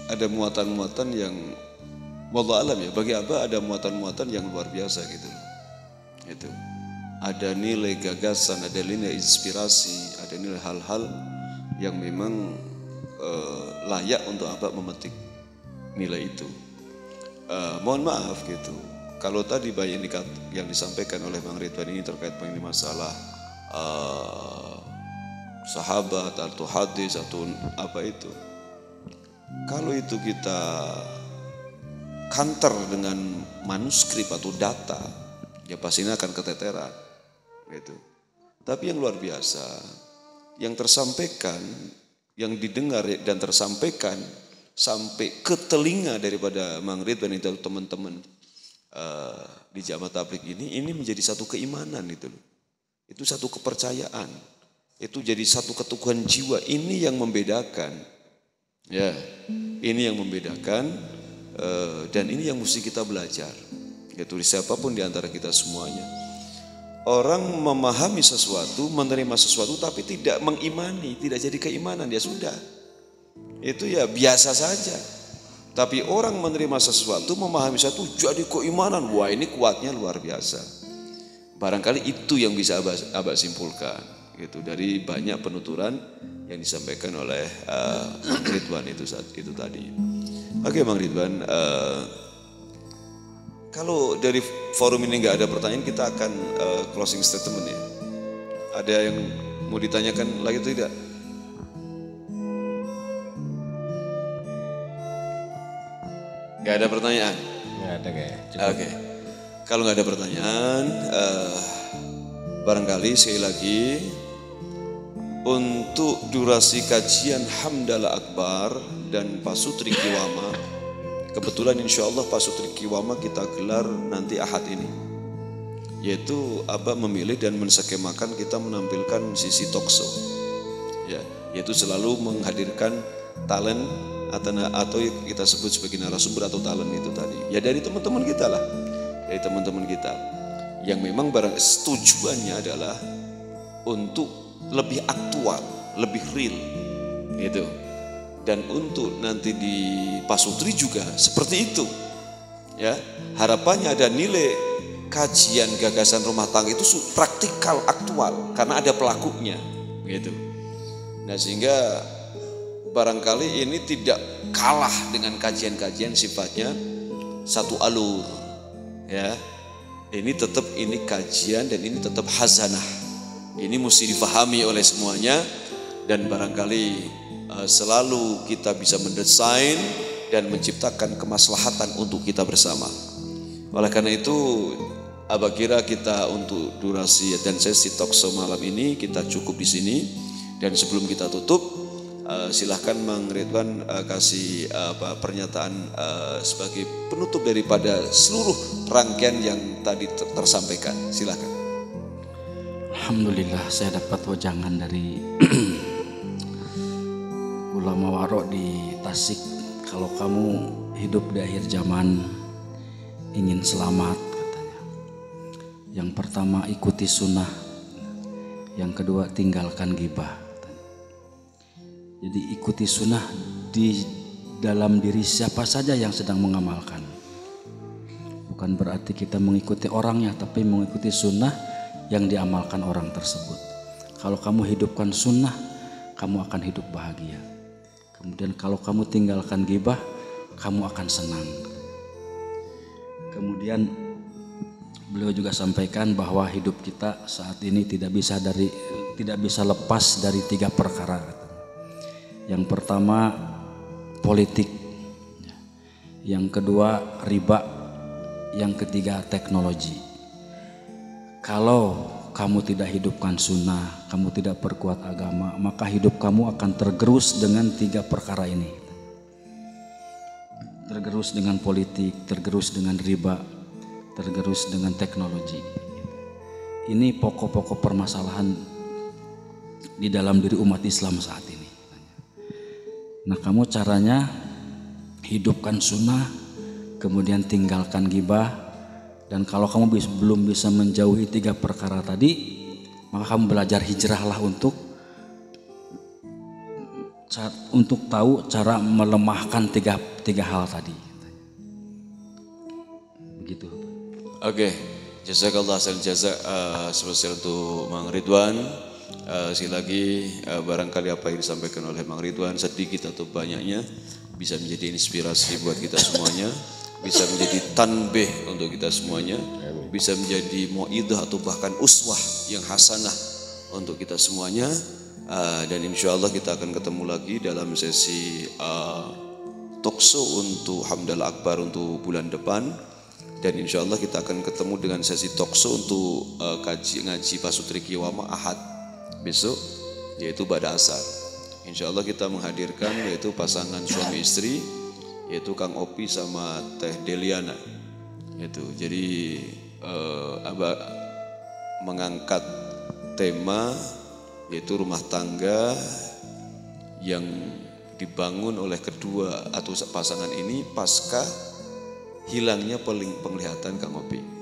ada muatan-muatan yang wallah alam ya, bagi Abah ada muatan-muatan yang luar biasa gitu. Itu. Ada nilai gagasan, ada nilai inspirasi, ada nilai hal-hal yang memang layak untuk Abah memetik nilai itu. Mohon maaf gitu. Kalau tadi banyak yang disampaikan oleh Bang Ridwan ini terkait dengan masalah sahabat atau hadis atau apa itu. Kalau itu kita counter dengan manuskrip atau data, ya pastinya akan keteteran. Gitu. Tapi yang luar biasa, yang tersampaikan, yang didengar dan tersampaikan sampai ke telinga daripada Bang Ridwan itu teman-teman di Jamaah Tabligh ini menjadi satu keimanan itu. Itu satu kepercayaan, itu jadi satu keteguhan jiwa. Ini yang membedakan, ya, ini yang membedakan dan ini yang mesti kita belajar. Yaitu siapapun di antara kita semuanya. Orang memahami sesuatu, menerima sesuatu, tapi tidak mengimani, tidak jadi keimanan, ya sudah. Itu ya biasa saja. Tapi orang menerima sesuatu, memahami sesuatu, jadi keimanan. Wah ini kuatnya luar biasa. Barangkali itu yang bisa Abah simpulkan gitu dari banyak penuturan yang disampaikan oleh Bang Ridwan itu tadi. Oke Bang Ridwan, kalau dari forum ini nggak ada pertanyaan, kita akan closing statement ya. Ada yang mau ditanyakan lagi atau tidak? Nggak ada pertanyaan? Nggak ada kayak. Oke. Kalau nggak ada pertanyaan, barangkali sekali lagi untuk durasi kajian Hamdalah Akbar dan Pasutri Kiwama, kebetulan insya Allah Pasutri Kiwama kita gelar nanti Ahad ini, yaitu Abah memilih dan menskemakan kita menampilkan sisi talkshow, ya, yaitu selalu menghadirkan talent atau kita sebut sebagai narasumber atau talent itu tadi, ya dari teman-teman kita lah. Dari teman-teman kita yang memang tujuannya adalah untuk lebih aktual, lebih real gitu. Dan untuk nanti di Pasutri juga seperti itu. Ya, harapannya ada nilai kajian gagasan rumah tangga itu praktikal, aktual karena ada pelakunya gitu. Nah, sehingga barangkali ini tidak kalah dengan kajian-kajian sifatnya satu alur. Ya, ini tetap ini kajian dan ini tetap hazanah. Ini mesti difahami oleh semuanya dan barangkali selalu kita bisa mendesain dan menciptakan kemaslahatan untuk kita bersama. Oleh karena itu, Abah kira kita untuk durasi dan sesi talkshow malam ini kita cukup di sini. Dan sebelum kita tutup, silahkan Bang Ridwan kasih pernyataan sebagai penutup daripada seluruh rangkaian yang tadi tersampaikan. Silahkan. Alhamdulillah saya dapat wejangan dari ulama warok di Tasik. Kalau kamu hidup di akhir zaman ingin selamat katanya, yang pertama ikuti sunnah, yang kedua tinggalkan ghibah. Jadi ikuti sunnah di dalam diri siapa saja yang sedang mengamalkan. Bukan berarti kita mengikuti orangnya, tapi mengikuti sunnah yang diamalkan orang tersebut. Kalau kamu hidupkan sunnah, kamu akan hidup bahagia. Kemudian kalau kamu tinggalkan ghibah, kamu akan senang. Kemudian beliau juga sampaikan bahwa hidup kita saat ini tidak bisa lepas dari 3 perkara. Yang pertama politik, yang kedua riba, yang ketiga teknologi. Kalau kamu tidak hidupkan sunnah, kamu tidak perkuat agama, maka hidup kamu akan tergerus dengan 3 perkara ini. Tergerus dengan politik, tergerus dengan riba, tergerus dengan teknologi. Ini pokok-pokok permasalahan di dalam diri umat Islam saat ini. Nah, kamu caranya hidupkan sunnah, kemudian tinggalkan gibah, dan kalau kamu belum bisa menjauhi 3 perkara tadi, maka kamu belajar hijrahlah untuk tahu cara melemahkan tiga hal tadi. Begitu. Oke, jazakallah khairan jazak spesial untuk Mang Ridwan. Sekali lagi barangkali apa yang disampaikan oleh Mang Ridwan sedikit atau banyaknya bisa menjadi inspirasi buat kita semuanya, bisa menjadi tanbih untuk kita semuanya, bisa menjadi mu'idah atau bahkan uswah yang hasanah untuk kita semuanya. Dan insya Allah kita akan ketemu lagi dalam sesi talkshow untuk Hamdalah Akbar untuk bulan depan. Dan insya Allah kita akan ketemu dengan sesi talkshow untuk ngaji Pasutri Kiwama Ahad besok, yaitu pada asar. Insya Allah kita menghadirkan yaitu pasangan suami istri, yaitu Kang Opi sama Teh Deliana. Itu jadi Abah mengangkat tema yaitu rumah tangga yang dibangun oleh kedua atau pasangan ini pasca hilangnya penglihatan Kang Opi.